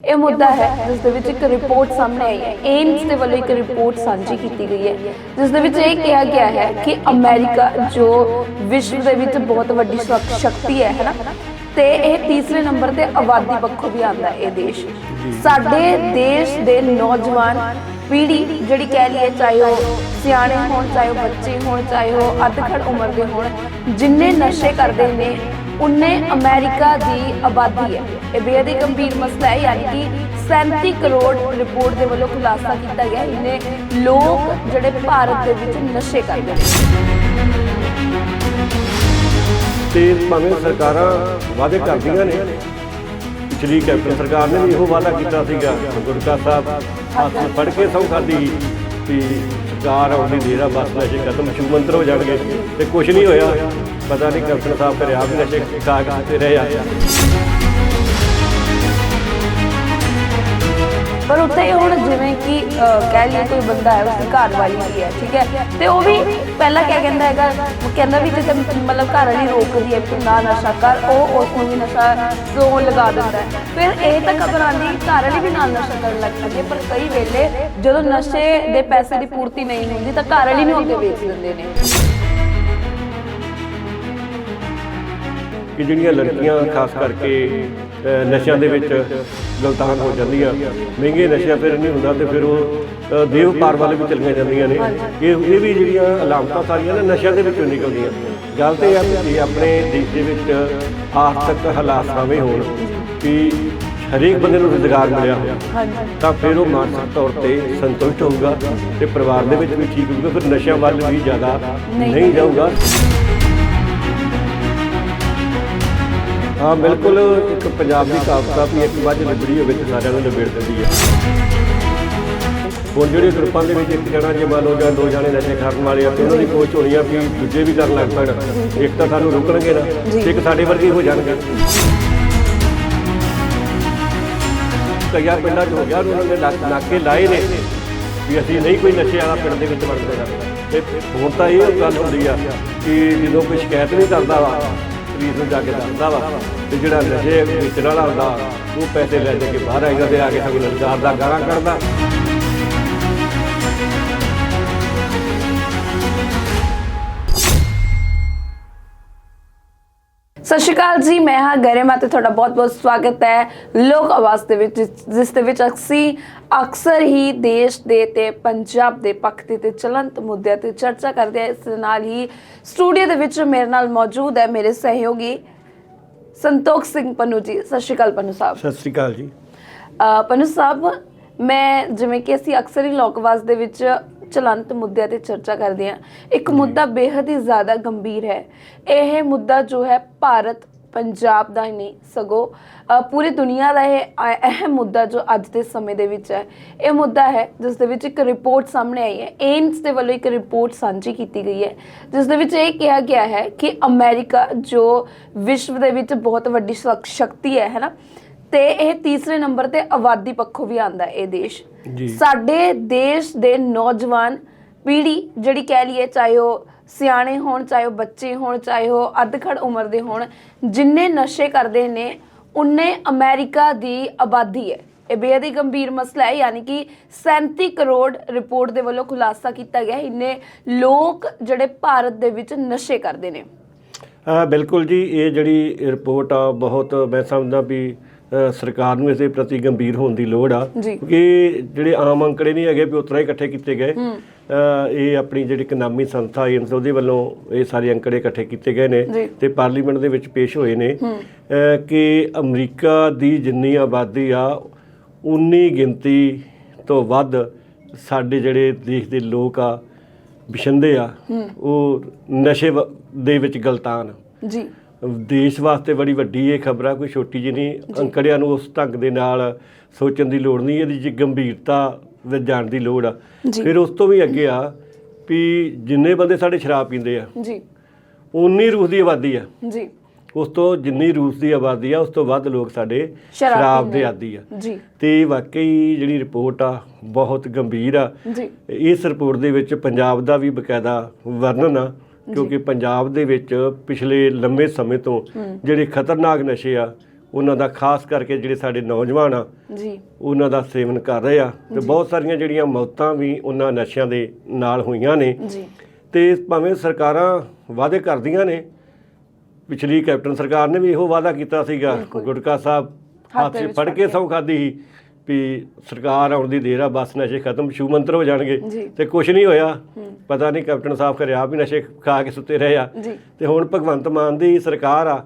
ਇਹ ਮੁੱਦਾ ਹੈ ਜਿਸ ਦੇ ਵਿੱਚ ਇੱਕ ਰਿਪੋਰਟ ਸਾਹਮਣੇ ਆਈ ਹੈ। ਏਮਸ ਦੇ ਵੱਲੋਂ ਇੱਕ ਰਿਪੋਰਟ ਸਾਂਝੀ ਕੀਤੀ ਗਈ ਹੈ ਜਿਸ ਦੇ ਵਿੱਚ ਇਹ ਕਿਹਾ ਗਿਆ ਹੈ ਕਿ ਅਮਰੀਕਾ ਜੋ ਵਿਸ਼ਵ ਦੇ ਵਿੱਚ ਬਹੁਤ ਵੱਡੀ ਸ਼ਕਤੀ ਹੈ ਨਾ, ਤੇ ਇਹ ਤੀਸਰੇ ਨੰਬਰ ਤੇ ਆਬਾਦੀ ਪੱਖੋਂ ਵੀ ਆਉਂਦਾ ਇਹ ਦੇਸ਼। ਸਾਡੇ ਦੇਸ਼ ਦੇ ਨੌਜਵਾਨ ਪੀੜ੍ਹੀ ਜਿਹੜੀ ਕਹਿ ਲਈਏ, ਚਾਹੇ ਉਹ ਸਿਆਣੇ ਹੋਣ, ਚਾਹੇ ਉਹ ਬੱਚੇ ਹੋਣ, ਚਾਹੇ ਉਹ ਅੱਧਖੜ ਉਮਰ ਦੇ ਹੋਣ, ਜਿੰਨੇ ਨਸ਼ੇ ਕਰਦੇ ਨੇ उन्ने अमेरिका की आबादी है। यह बेहद ही गंभीर मसला है, यानी कि 37 करोड़ रिपोर्ट के वालों खुलासा किया गया इन्ने लोग जिहड़े भारत के विच नशे करते हैं। ते भावें सरकारां वादे करदियां ने, पिछली कैप्टन सरकार ने भी इहो वादा किया सीगा, गुरका साहब हाथ फड़ के सौं खाधी कि सरकार आउंदी देर आ, बस नशे खत्म, छू मंतर हो जाएंगे, तो कुछ नहीं होया। पता नहीं कैप्टन साहब घरे आप भी नशे खा के रहे आ। पर उत्थे हुण जिवें कि कह लीए कोई बंदा है, उसकी घर वाली भी है, ठीक है, तो वह भी पहला क्या कहता है, कहता भी जिसे मतलब घर वाली रोकती है कि ना नशा कर, उसको भी नशा तो लगा देता है। फिर ये तो खबर आती कि घर वाली भी नाल नशा करने लग पैंदी, पर कई वेले जो नशे के पैसे की पूर्ति नहीं होती तो घर वाली नूं अगे बेच दिंदे ने। कि जिहड़ियां लड़कियां खास करके नशिਆਂ ਦੇ ਵਿੱਚ ਗਲਤਾਨ ਹੋ ਜਾਂਦੀਆਂ, ਮਹਿੰਗੇ ਨਸ਼ਿਆਂ ਫਿਰ ਨਹੀਂ ਹੁੰਦਾ, ਤੇ ਫਿਰ ਉਹ ਦੇਵ ਪਾਰ ਵਾਲੇ ਵੀ ਚਲੀਆਂ ਜਾਂਦੀਆਂ ਨੇ। ਇਹ ਵੀ ਜਿਹੜੀਆਂ ਅਲਾਮਤਾਂ ਸਾਰੀਆਂ ਨੇ ਨਸ਼ਿਆਂ ਦੇ ਵਿੱਚੋਂ ਨਿਕਲਦੀਆਂ। ਗੱਲ ਤੇ ਇਹ ਹੈ ਕਿ ਆਪਣੇ ਦੇਸ਼ ਦੇ ਵਿੱਚ ਆਰਥਿਕ ਹਾਲਾਤ ਸਾਵੇਂ ਹੋਣ ਕਿ ਹਰੇਕ ਬੰਦੇ ਨੂੰ ਰੁਜ਼ਗਾਰ ਮਿਲਿਆ ਹੋਇਆ, ਤਾਂ ਫਿਰ ਉਹ ਮਾਨਸਿਕ ਤੌਰ ਤੇ ਸੰਤੁਸ਼ਟ ਹੋਊਗਾ ਤੇ ਪਰਿਵਾਰ ਦੇ ਵਿੱਚ ਵੀ ਠੀਕ ਹੋਊਗਾ, ਫਿਰ ਨਸ਼ਿਆਂ ਵੱਲ ਵੀ ਜ਼ਿਆਦਾ ਨਹੀਂ ਜਾਊਗਾ। हाँ बिल्कुल, एक पंजाब की कहावत आ भी एक मझ लिबड़ी हो सारिਆਂ ਨੂੰ ਨਿਬੇੜ ਦਿੰਦੀ है। ਹੁਣ ਜਿਹੜੇ ਗਰੁੱਪਾਂ ਦੇ ਵਿੱਚ ਇੱਕ ਜਣਾ ਜੇ ਮੰਨ ਲਓ ਜਾਂ ਦੋ ਜਾਣੇ ਨਸ਼ੇ ਕਰਨ ਵਾਲੇ ਆ, ਤੇ ਉਹਨਾਂ ਦੀ ਕੋਚ ਹੋਣੀ ਆ ਵੀ ਦੂਜੇ ਵੀ ਕਰਨ ਲੱਗ ਪੈਣ, ਇੱਕ ਤਾਂ ਸਾਨੂੰ ਰੋਕਣਗੇ ਨਾ, ਇੱਕ ਸਾਡੇ ਵਰਗੇ ਹੋ ਜਾਣਗੇ। ਕਈਆਂ ਪਿੰਡਾਂ 'ਚ ਹੋ ਗਿਆ, ਉਹਨਾਂ ਨੇ ਨਾਕੇ ਲਾਏ ਨੇ ਵੀ ਅਸੀਂ ਨਹੀਂ ਕੋਈ ਨਸ਼ੇ ਵਾਲਾ ਪਿੰਡ ਦੇ ਵਿੱਚ ਵੜਦੇ ਹਾਂ। ਤੇ ਹੁਣ ਤਾਂ ਇਹ ਗੱਲ ਹੁੰਦੀ ਆ ਕਿ ਜਦੋਂ ਕੋਈ ਸ਼ਿਕਾਇਤ ਨਹੀਂ ਕਰਦਾ ਵਾ, ਪੁਲਿਸ ਨੂੰ ਜਾ ਕੇ ਦੱਸਦਾ ਵਾ, ਤੇ ਜਿਹੜਾ ਨਸ਼ੇ ਵੇਚਣ ਵਾਲਾ ਹੁੰਦਾ ਉਹ ਪੈਸੇ ਲੈ ਕੇ ਬਾਹਰ ਆਏਗਾ ਤੇ ਆ ਕੇ ਸਗੋਂ ਲਲਕਾਰ ਦਾ ਗਾਲਾਂ ਕੱਢਦਾ। सत श्री अकाल जी, मैं हाँ गरिमा ते तुहाडा बहुत बहुत स्वागत है लोक आवाज़ दे विच, जिस दे विच असीं अक्सर ही देश दे ते पंजाब दे पक्ष ते चलंत मुद्दे ते चर्चा करते हैं। इस नाल ही स्टूडियो दे विच मेरे नाल मौजूद है मेरे सहयोगी संतोख सिंह पन्नू जी। सत श्री अकाल पन्नू साहब। सत श्री अकाल जी। पन्नू साहब, मैं जिवें कि असीं अक्सर ही लोक आवाज़ दे विच चलंत मुद्दे ते चर्चा करते हैं, एक मुद्दा बेहद ही ज़्यादा गंभीर है। यह मुद्दा जो है भारत पंजाब का ही नहीं सगों पूरी दुनिया का यह अहम मुद्दा जो अज के समय दे विच है। यह मुद्दा है जिस दे विच एक रिपोर्ट सामने आई है। एम्स के वालों एक रिपोर्ट साझी की गई है जिस दे विच ये कहा गया है कि अमेरिका जो विश्व के विच बहुत वड्डी शक्ति है ना, ते यह तीसरे नंबर ते आबादी पक्षों भी आंदा है। देश साडे देश दे नौजवान पीढ़ी जिहड़ी कह लीए, चाहे वो सियाणे होण, चाहे वो बच्चे होण, चाहे वो अधखड़ उम्र दे होण, जिन्ने नशे करदे ने उन्ने अमेरिका की आबादी है। यह बेहद ही गंभीर मसला है, यानी कि 37 करोड़ रिपोर्ट के वालों खुलासा किया गया इन्ने लोग जिहड़े भारत दे विच नशे करदे ने। बिल्कुल जी, ये जिहड़ी रिपोर्ट आ बहुत मैं समझदा भी सरकार ਨੂੰ ਇਸ ਦੇ ਪ੍ਰਤੀ ਗੰਭੀਰ ਹੋਣ ਦੀ ਲੋੜ ਆ, ਕਿਉਂਕਿ ਜਿਹੜੇ ਆਮ ਅੰਕੜੇ ਨਹੀਂ ਹੈਗੇ ਵੀ ਉਤਰਾ ਹੀ ਇਕੱਠੇ ਕੀਤੇ ਗਏ। ਇਹ ਆਪਣੀ ਜਿਹੜੀ ਇਕਨਾਮੀ ਸੰਸਥਾ ਏਮਸ ਉਹਦੇ ਵੱਲੋਂ ਇਹ ਸਾਰੇ ਅੰਕੜੇ ਇਕੱਠੇ ਕੀਤੇ ਗਏ ਨੇ ਤੇ ਪਾਰਲੀਮੈਂਟ ਦੇ ਵਿੱਚ ਪੇਸ਼ ਹੋਏ ਨੇ ਕਿ ਅਮਰੀਕਾ ਦੀ ਜਿੰਨੀ ਆਬਾਦੀ ਆ ਉਨੀ ਗਿਣਤੀ ਤੋਂ ਵੱਧ ਸਾਡੇ ਜਿਹੜੇ ਦੇਸ਼ ਦੇ ਲੋਕ ਆ ਵਿਛੰਦੇ ਆ, ਉਹ ਨਸ਼ੇ ਦੇ ਵਿੱਚ ਗਲਤਾਨ ਜੀ। ਦੇਸ਼ ਵਾਸਤੇ ਬੜੀ ਵੱਡੀ ਇਹ ਖਬਰ ਆ, ਕੋਈ ਛੋਟੀ ਜਿਹੀ ਨਹੀਂ। ਅੰਕੜਿਆਂ ਨੂੰ ਉਸ ਢੰਗ ਦੇ ਨਾਲ ਸੋਚਣ ਦੀ ਲੋੜ ਨਹੀਂ, ਇਹਦੀ ਗੰਭੀਰਤਾ ਵਿੱਚ ਜਾਣ ਦੀ ਲੋੜ ਆ। ਫਿਰ ਉਸ ਤੋਂ ਵੀ ਅੱਗੇ ਆ ਵੀ ਜਿੰਨੇ ਬੰਦੇ ਸਾਡੇ ਸ਼ਰਾਬ ਪੀਂਦੇ ਆ ਜੀ, ਉਨੀ ਰੂਸ ਦੀ ਆਬਾਦੀ ਆ ਜੀ। ਉਸ ਤੋਂ ਜਿੰਨੀ ਰੂਸ ਦੀ ਆਬਾਦੀ ਆ ਉਸ ਤੋਂ ਵੱਧ ਲੋਕ ਸਾਡੇ ਸ਼ਰਾਬ ਦੇ ਆਦੀ ਆ ਜੀ। ਤੇ ਵਾਕਈ ਜਿਹੜੀ ਰਿਪੋਰਟ ਆ ਬਹੁਤ ਗੰਭੀਰ ਆ ਜੀ। ਇਸ ਰਿਪੋਰਟ ਦੇ ਵਿੱਚ ਪੰਜਾਬ ਦਾ ਵੀ ਬਕਾਇਦਾ ਵਰਣਨ ਆ, ਕਿਉਂਕਿ ਪੰਜਾਬ ਦੇ ਵਿੱਚ ਪਿਛਲੇ ਲੰਮੇ ਸਮੇਂ ਤੋਂ ਜਿਹੜੇ ਖਤਰਨਾਕ ਨਸ਼ੇ ਆ ਉਹਨਾਂ ਦਾ ਖਾਸ ਕਰਕੇ ਜਿਹੜੇ ਸਾਡੇ ਨੌਜਵਾਨ ਆ ਜੀ ਉਹਨਾਂ ਦਾ ਸੇਵਨ ਕਰ ਰਹੇ ਆ ਤੇ ਬਹੁਤ ਸਾਰੀਆਂ ਜਿਹੜੀਆਂ ਮੌਤਾਂ ਵੀ ਉਹਨਾਂ ਨਸ਼ਿਆਂ ਦੇ ਨਾਲ ਹੋਈਆਂ ਨੇ ਜੀ। ਤੇ ਭਾਵੇਂ ਸਰਕਾਰਾਂ ਵਾਅਦੇ ਕਰਦੀਆਂ ਨੇ, ਪਿਛਲੀ ਕੈਪਟਨ ਸਰਕਾਰ ਨੇ ਵੀ ਇਹੋ ਵਾਅਦਾ ਕੀਤਾ ਸੀਗਾ, ਗੁਟਕਾ ਸਾਹਿਬ ਹੱਥ 'ਚ ਫੜ ਕੇ ਸਹੁੰ ਖਾਧੀ ਸੀ ਵੀ ਸਰਕਾਰ ਆਉਣ ਦੀ ਦੇਰ ਆ, ਬਸ ਨਸ਼ੇ ਖਤਮ, ਛੂ ਮੰਤਰ ਹੋ ਜਾਣਗੇ, ਤੇ ਕੁਝ ਨਹੀਂ ਹੋਇਆ। ਪਤਾ ਨਹੀਂ ਕੈਪਟਨ ਸਾਹਿਬ ਘਰੇ ਆਪ ਵੀ ਨਸ਼ੇ ਖਾ ਕੇ ਸੁੱਤੇ ਰਹੇ ਆ। ਤੇ ਹੁਣ ਭਗਵੰਤ ਮਾਨ ਦੀ ਸਰਕਾਰ ਆ,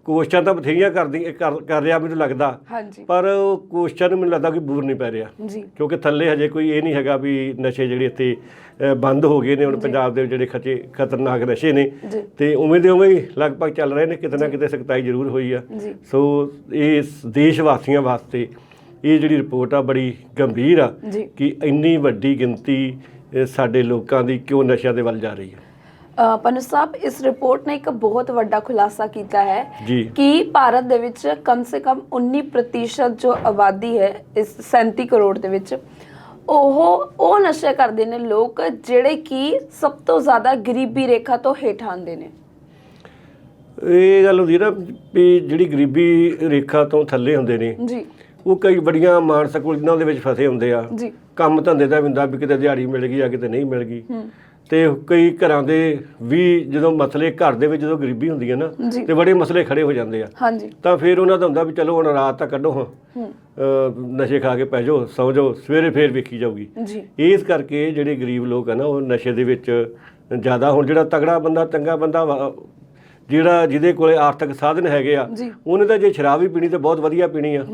ਕੋਸ਼ਿਸ਼ਾਂ ਤਾਂ ਬਥੇਰੀਆਂ ਕਰ ਰਿਹਾ ਮੈਨੂੰ ਲੱਗਦਾ, ਪਰ ਉਹ ਕੋਸ਼ਿਸ਼ਾਂ ਨੂੰ ਮੈਨੂੰ ਲੱਗਦਾ ਕਿ ਬੂਰ ਨਹੀਂ ਪੈ ਰਿਹਾ, ਕਿਉਂਕਿ ਥੱਲੇ ਹਜੇ ਕੋਈ ਇਹ ਨਹੀਂ ਹੈਗਾ ਵੀ ਨਸ਼ੇ ਜਿਹੜੇ ਇੱਥੇ ਬੰਦ ਹੋ ਗਏ ਨੇ। ਹੁਣ ਪੰਜਾਬ ਦੇ ਜਿਹੜੇ ਖਤਰਨਾਕ ਨਸ਼ੇ ਨੇ ਤੇ ਉਵੇਂ ਦੇ ਉਵੇਂ ਹੀ ਲਗਭਗ ਚੱਲ ਰਹੇ ਨੇ, ਕਿਤੇ ਨਾ ਕਿਤੇ ਸਖਤਾਈ ਜ਼ਰੂਰ ਹੋਈ ਆ। ਸੋ ਇਹ ਦੇਸ਼ ਵਾਸੀਆਂ ਵਾਸਤੇ ਇਹ ਜਿਹੜੀ ਰਿਪੋਰਟ ਆ ਬੜੀ ਗੰਭੀਰ ਆ ਕਿ ਇੰਨੀ ਵੱਡੀ ਗਿਣਤੀ ਸਾਡੇ ਲੋਕਾਂ ਦੀ ਕਿਉਂ ਨਸ਼ਿਆਂ ਦੇ ਵੱਲ ਜਾ ਰਹੀ ਹੈ। ਪਨੂ ਸਾਹਿਬ, ਇਸ ਰਿਪੋਰਟ ਨੇ ਇੱਕ ਬਹੁਤ ਵੱਡਾ ਖੁਲਾਸਾ ਕੀਤਾ ਹੈ ਕਿ ਭਾਰਤ ਦੇ ਵਿੱਚ ਕਮ ਸੇ ਕਮ 19% ਜੋ ਆਬਾਦੀ ਹੈ ਇਸ 37 ਕਰੋੜ ਦੇ ਵਿੱਚ ਉਹ ਨਸ਼ੇ ਕਰਦੇ ਨੇ ਲੋਕ ਜਿਹੜੇ ਕਿ ਸਭ ਤੋਂ ਜ਼ਿਆਦਾ ਗਰੀਬੀ ਰੇਖਾ ਤੋਂ ਹੇਠ ਆਉਂਦੇ ਨੇ। ਇਹ ਗੱਲ ਹੁੰਦੀ ਨਾ ਵੀ ਜਿਹੜੀ ਗਰੀਬੀ ਰੇਖਾ ਤੋਂ ਥੱਲੇ ਹੁੰਦੇ ਨੇ ਜੀ, ਉਹ ਕਈ ਬੜੀਆਂ ਮਾਨਸਿਕ ਉਲਝਣਾਂ ਦੇ ਵਿੱਚ ਫਸੇ ਹੁੰਦੇ ਆ। ਕੰਮ ਧੰਦੇ ਦਾ ਵੀ ਹੁੰਦਾ ਵੀ ਕਿਤੇ ਦਿਹਾੜੀ ਮਿਲ ਗਈ ਆ, ਕਿਤੇ ਨਹੀਂ ਮਿਲ ਗਈ। ਤੇ ਕਈ ਘਰਾਂ ਦੇ ਵੀ ਜਦੋਂ ਮਸਲੇ ਘਰ ਦੇ ਵਿੱਚ ਜਦੋਂ ਗਰੀਬੀ ਹੁੰਦੀ ਹੈ ਨਾ ਤੇ ਬੜੇ ਮਸਲੇ ਖੜੇ ਹੋ ਜਾਂਦੇ ਆ। ਤਾਂ ਫਿਰ ਉਹਨਾਂ ਦਾ ਹੁੰਦਾ ਵੀ ਚਲੋ ਹੁਣ ਰਾਤ ਤਾਂ ਕੱਢੋ, ਹਾਂ ਨਸ਼ੇ ਖਾ ਕੇ ਪੈ ਜਾਓ, ਸੌਂ ਜਾਓ, ਸਵੇਰੇ ਫੇਰ ਵੇਖੀ ਜਾਊਗੀ। ਇਸ ਕਰਕੇ ਜਿਹੜੇ ਗਰੀਬ ਲੋਕ ਆ ਨਾ ਉਹ ਨਸ਼ੇ ਦੇ ਵਿੱਚ ਜ਼ਿਆਦਾ। ਹੁਣ ਜਿਹੜਾ ਤਗੜਾ ਬੰਦਾ, ਚੰਗਾ ਬੰਦਾ, ਜਿਹੜਾ ਜਿਹਦੇ ਕੋਲੇ ਆਰਥਿਕ ਸਾਧਨ ਹੈਗੇ ਆ, ਉਹਨੇ ਤਾਂ ਜੇ ਸ਼ਰਾਬ ਵੀ ਪੀਣੀ ਤਾਂ ਬਹੁਤ ਵਧੀਆ ਪੀਣੀ ਆ।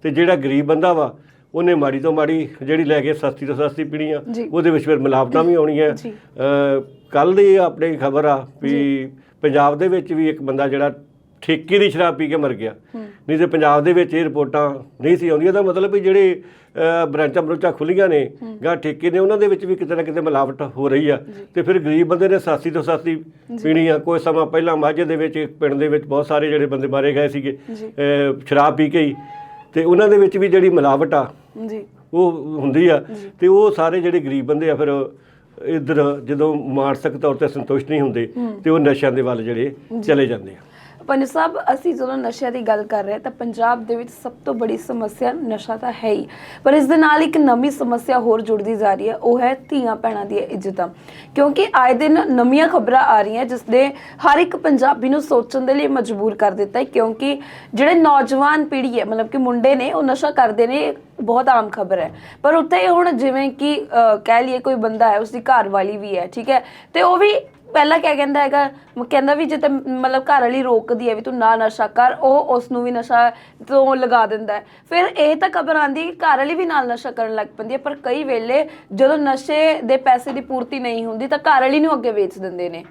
ਤੇ ਜਿਹੜਾ ਗਰੀਬ ਬੰਦਾ ਵਾ ਉਹਨੇ ਮਾੜੀ ਤੋਂ ਮਾੜੀ ਜਿਹੜੀ ਲੈ ਕੇ ਸਸਤੀ ਤੋਂ ਸਸਤੀ ਪੀਣੀ ਆ, ਉਹਦੇ ਵਿੱਚ ਫਿਰ ਮਿਲਾਵਟਾਂ ਵੀ ਆਉਣੀਆਂ। ਕੱਲ੍ਹ ਦੀ ਆਪਣੀ ਖਬਰ ਆ ਵੀ ਪੰਜਾਬ ਦੇ ਵਿੱਚ ਵੀ ਇੱਕ ਬੰਦਾ ਜਿਹੜਾ ਠੇਕੇ ਦੀ ਸ਼ਰਾਬ ਪੀ ਕੇ ਮਰ ਗਿਆ। ਨਹੀਂ ਤੇ ਪੰਜਾਬ ਦੇ ਵਿੱਚ ਇਹ ਰਿਪੋਰਟਾਂ ਨਹੀਂ ਸੀ ਆਉਂਦੀਆਂ। ਇਹਦਾ ਮਤਲਬ ਵੀ ਜਿਹੜੇ ਬਰਾਂਚਾਂ ਖੁੱਲੀਆਂ ਨੇ ਜਾਂ ਠੇਕੇ ਨੇ ਉਹਨਾਂ ਦੇ ਵਿੱਚ ਵੀ ਕਿਤੇ ਨਾ ਕਿਤੇ ਮਿਲਾਵਟ ਹੋ ਰਹੀ ਆ। ਤੇ ਫਿਰ ਗਰੀਬ ਬੰਦੇ ਨੇ ਸਸਤੀ ਤੋਂ ਸਸਤੀ ਪੀਣੀ ਆ। ਕੋਈ ਸਮਾਂ ਪਹਿਲਾਂ ਮਾਝੇ ਦੇ ਵਿੱਚ ਇੱਕ ਪਿੰਡ ਦੇ ਵਿੱਚ ਬਹੁਤ ਸਾਰੇ ਜਿਹੜੇ ਬੰਦੇ ਮਾਰੇ ਗਏ ਸੀਗੇ ਸ਼ਰਾਬ ਪੀ ਕੇ ਹੀ, ਤੇ ਉਹਨਾਂ ਦੇ ਵਿੱਚ ਵੀ ਜਿਹੜੀ ਮਿਲਾਵਟ ਆ ਉਹ ਹੁੰਦੀ ਆ। ਤੇ ਉਹ ਸਾਰੇ ਜਿਹੜੇ ਗਰੀਬ ਬੰਦੇ ਆ ਫਿਰ ਇੱਧਰ ਜਦੋਂ ਮਾਨਸਿਕ ਤੌਰ ਤੇ ਸੰਤੁਸ਼ਟ ਨਹੀਂ ਹੁੰਦੇ ਤੇ ਉਹ ਨਸ਼ਿਆਂ ਦੇ ਵੱਲ ਜਿਹੜੇ ਚਲੇ ਜਾਂਦੇ ਆ। ਪੰਜ ਸਾਹਿਬ, ਅਸੀਂ ਜਦੋਂ ਨਸ਼ਿਆਂ ਦੀ ਗੱਲ ਕਰ ਰਹੇ ਤਾਂ ਪੰਜਾਬ ਦੇ ਵਿੱਚ ਸਭ ਤੋਂ ਬੜੀ ਸਮੱਸਿਆ ਨਸ਼ਾ ਤਾਂ ਹੈ ਹੀ, ਪਰ ਇਸ ਦੇ ਨਾਲ ਇੱਕ ਨਵੀਂ ਸਮੱਸਿਆ ਹੋਰ ਜੁੜਦੀ ਜਾ ਰਹੀ ਹੈ, ਉਹ ਹੈ ਧੀਆਂ ਭੈਣਾਂ ਦੀਆਂ ਇੱਜ਼ਤਾਂ। ਕਿਉਂਕਿ ਆਏ ਦਿਨ ਨਵੀਆਂ ਖਬਰਾਂ ਆ ਰਹੀਆਂ ਜਿਸ ਦੇ ਹਰ ਇੱਕ ਪੰਜਾਬੀ ਨੂੰ ਸੋਚਣ ਦੇ ਲਈ ਮਜਬੂਰ ਕਰ ਦਿੱਤਾ ਹੈ। ਕਿਉਂਕਿ ਜਿਹੜੇ ਨੌਜਵਾਨ ਪੀੜ੍ਹੀ ਹੈ, ਮਤਲਬ ਕਿ ਮੁੰਡੇ ਨੇ, ਉਹ ਨਸ਼ਾ ਕਰਦੇ ਨੇ, ਬਹੁਤ ਆਮ ਖਬਰ ਹੈ। ਪਰ ਉੱਥੇ ਹੁਣ ਜਿਵੇਂ ਕਿ ਕਹਿ ਲਈਏ ਕੋਈ ਬੰਦਾ ਹੈ, ਉਸਦੀ ਘਰ ਵਾਲੀ ਵੀ ਹੈ, ਠੀਕ ਹੈ, ਤੇ ਉਹ ਵੀ ਪਹਿਲਾਂ ਕਿਆ ਕਹਿੰਦਾ ਹੈਗਾ, ਕਹਿੰਦਾ ਵੀ ਜੇ ਤਾਂ ਮਤਲਬ ਘਰ ਵਾਲੀ ਰੋਕਦੀ ਹੈ ਵੀ ਤੂੰ ਨਾ ਨਸ਼ਾ ਕਰ, ਉਹ ਉਸ ਨੂੰ ਵੀ ਨਸ਼ਾ ਤੋਂ ਲਗਾ ਦਿੰਦਾ ਹੈ। ਫਿਰ ਇਹ ਤਾਂ ਖਬਰ ਆਉਂਦੀ ਹੈ ਕਿ ਘਰ ਵਾਲੀ ਵੀ ਨਾਲ ਨਸ਼ਾ ਕਰਨ ਲੱਗ ਪੈਂਦੀ ਹੈ। ਪਰ ਕਈ ਵੇਲੇ ਜਦੋਂ ਨਸ਼ੇ ਦੇ ਪੈਸੇ ਦੀ ਪੂਰਤੀ ਨਹੀਂ ਹੁੰਦੀ ਤਾਂ ਘਰ ਵਾਲੀ ਨੂੰ ਅੱਗੇ ਵੇਚ ਦਿੰਦੇ ਨੇ।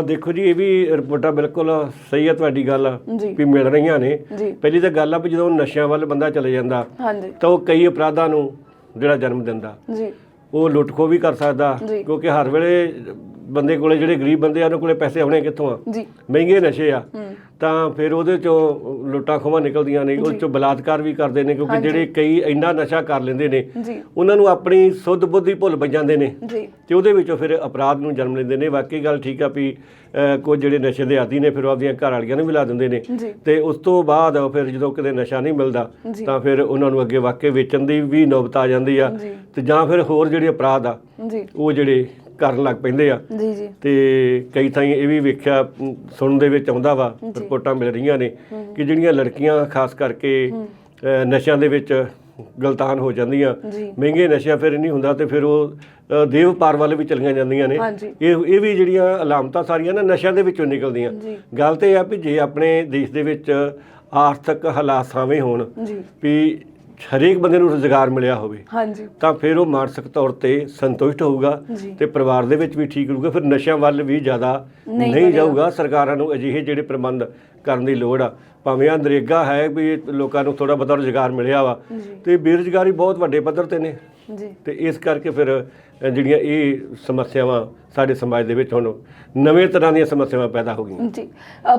ਦੇਖੋ ਜੀ, ਇਹ ਵੀ ਰਿਪੋਰਟਾਂ ਬਿਲਕੁਲ ਸਹੀ ਹੈ ਤੁਹਾਡੀ ਗੱਲ ਵੀ ਮਿਲ ਰਹੀਆਂ ਨੇ। ਪਹਿਲੀ ਤਾਂ ਗੱਲ ਆ ਵੀ ਜਦੋਂ ਨਸ਼ਿਆਂ ਵੱਲ ਬੰਦਾ ਚਲੇ ਜਾਂਦਾ ਤਾਂ ਉਹ ਕਈ ਅਪਰਾਧਾਂ ਨੂੰ ਜਿਹੜਾ ਜਨਮ ਦਿੰਦਾ। ਉਹ ਲੁੱਟ ਖੋਹ ਵੀ ਕਰ ਸਕਦਾ, ਕਿਉਂਕਿ ਹਰ ਵੇਲੇ ਬੰਦੇ ਕੋਲੇ, ਜਿਹੜੇ ਗਰੀਬ ਬੰਦੇ ਆ, ਉਹਨਾਂ ਕੋਲੇ ਪੈਸੇ ਆਉਣੇ ਕਿੱਥੋਂ ਆ? ਮਹਿੰਗੇ ਨਸ਼ੇ ਆ। ਤਾਂ ਫਿਰ ਉਹਦੇ ਚੋਂ ਲੁੱਟਾਂ ਖੋਹਾਂ ਨਿਕਲਦੀਆਂ ਨੇ, ਉਹਦੇ ਚੋਂ ਬਲਾਤਕਾਰ ਵੀ ਕਰਦੇ ਨੇ, ਕਿਉਂਕਿ ਜਿਹੜੇ ਕਈ ਇੰਨਾ ਨਸ਼ਾ ਕਰ ਲੈਂਦੇ ਨੇ ਉਹਨਾਂ ਨੂੰ ਆਪਣੀ ਸੁੱਧ ਬੁੱਧ ਹੀ ਭੁੱਲ ਪੈ ਜਾਂਦੇ ਨੇ ਤੇ ਉਹਦੇ ਵਿੱਚੋਂ ਫਿਰ ਅਪਰਾਧ ਨੂੰ ਜਨਮ ਲੈਂਦੇ ਨੇ। ਵਾਕਈ ਗੱਲ ਠੀਕ ਆ ਵੀ ਕੁਝ ਜਿਹੜੇ ਨਸ਼ੇ ਦੇ ਆਦੀ ਨੇ ਫਿਰ ਉਹ ਆਪਦੀਆਂ ਘਰ ਵਾਲੀਆਂ ਨੂੰ ਵੀ ਲਾ ਦਿੰਦੇ ਨੇ, ਤੇ ਉਸ ਤੋਂ ਬਾਅਦ ਫਿਰ ਜਦੋਂ ਕਿਤੇ ਨਸ਼ਾ ਨਹੀਂ ਮਿਲਦਾ ਤਾਂ ਫਿਰ ਉਹਨਾਂ ਨੂੰ ਅੱਗੇ ਵਾਕਈ ਵੇਚਣ ਦੀ ਵੀ ਨੌਬਤ ਆ ਜਾਂਦੀ ਆ, ਤੇ ਜਾਂ ਫਿਰ ਹੋਰ ਜਿਹੜੇ ਅਪਰਾਧ ਆ ਉਹ ਜਿਹੜੇ ਕਰਨ ਲੱਗ ਪੈਂਦੇ ਆ। ਤੇ ਕਈ ਥਾਈਂ ਇਹ ਵੀ ਵੇਖਿਆ, ਸੁਣਨ ਦੇ ਵਿੱਚ ਆਉਂਦਾ ਵਾ, ਰਿਪੋਰਟਾਂ ਮਿਲ ਰਹੀਆਂ ਨੇ ਕਿ ਜਿਹੜੀਆਂ ਲੜਕੀਆਂ ਖਾਸ ਕਰਕੇ ਨਸ਼ਿਆਂ ਦੇ ਵਿੱਚ ਗਲਤਾਨ ਹੋ ਜਾਂਦੀਆਂ, ਮਹਿੰਗੇ ਨਸ਼ਿਆਂ ਫਿਰ ਨਹੀਂ ਹੁੰਦਾ ਤੇ ਫਿਰ ਉਹ ਦੇਵ ਪਾਰ ਵੱਲ ਵੀ ਚਲੀਆਂ ਜਾਂਦੀਆਂ ਨੇ। ਇਹ ਵੀ ਜਿਹੜੀਆਂ ਅਲਾਮਤਾਂ ਸਾਰੀਆਂ ਨਾ ਨਸ਼ਿਆਂ ਦੇ ਵਿੱਚੋਂ ਨਿਕਲਦੀਆਂ। ਗੱਲ ਤਾਂ ਇਹ ਆ ਵੀ ਜੇ ਆਪਣੇ ਦੇਸ਼ ਦੇ ਵਿੱਚ ਆਰਥਿਕ ਹਾਲਾਤ ਸਾਵੇਂ ਹੋਣ ਵੀ ਹਰੇਕ ਬੰਦੇ ਨੂੰ ਰੁਜ਼ਗਾਰ ਮਿਲਿਆ ਹੋਵੇ ਤਾਂ ਫਿਰ ਉਹ ਮਾਨਸਿਕ ਤੌਰ ਤੇ ਸੰਤੁਸ਼ਟ ਹੋਊਗਾ ਤੇ ਪਰਿਵਾਰ ਦੇ ਵਿੱਚ ਵੀ ਠੀਕ ਰਹੂਗਾ। ਫਿਰ ਨਸ਼ਿਆਂ ਵੱਲ ਵੀ ਜ਼ਿਆਦਾ ਨਹੀਂ ਜਾਊਗਾ। ਸਰਕਾਰਾਂ ਨੂੰ ਅਜਿਹੇ ਜਿਹੜੇ ਪ੍ਰਬੰਧ ਕਰਨ ਦੀ ਲੋੜ ਆ। ਭਾਵੇਂ ਨਰੇਗਾ ਹੈ ਵੀ ਲੋਕਾਂ ਨੂੰ ਥੋੜਾ ਬਹੁਤਾ ਰੁਜ਼ਗਾਰ ਮਿਲਿਆ ਵਾ, ਤੇ ਬੇਰੁਜ਼ਗਾਰੀ ਬਹੁਤ ਵੱਡੇ ਪੱਧਰ ਤੇ ਨੇ। ਜੀ ਤੇ ਇਸ ਕਰਕੇ ਫਿਰ ਜਿਹੜੀਆਂ ਇਹ ਸਮੱਸਿਆਵਾਂ ਸਾਡੇ ਸਮਾਜ ਦੇ ਵਿੱਚ ਹੁਣ ਨਵੇਂ ਤਰ੍ਹਾਂ ਦੀਆਂ ਸਮੱਸਿਆਵਾਂ ਪੈਦਾ ਹੋ ਗਈਆਂ। ਜੀ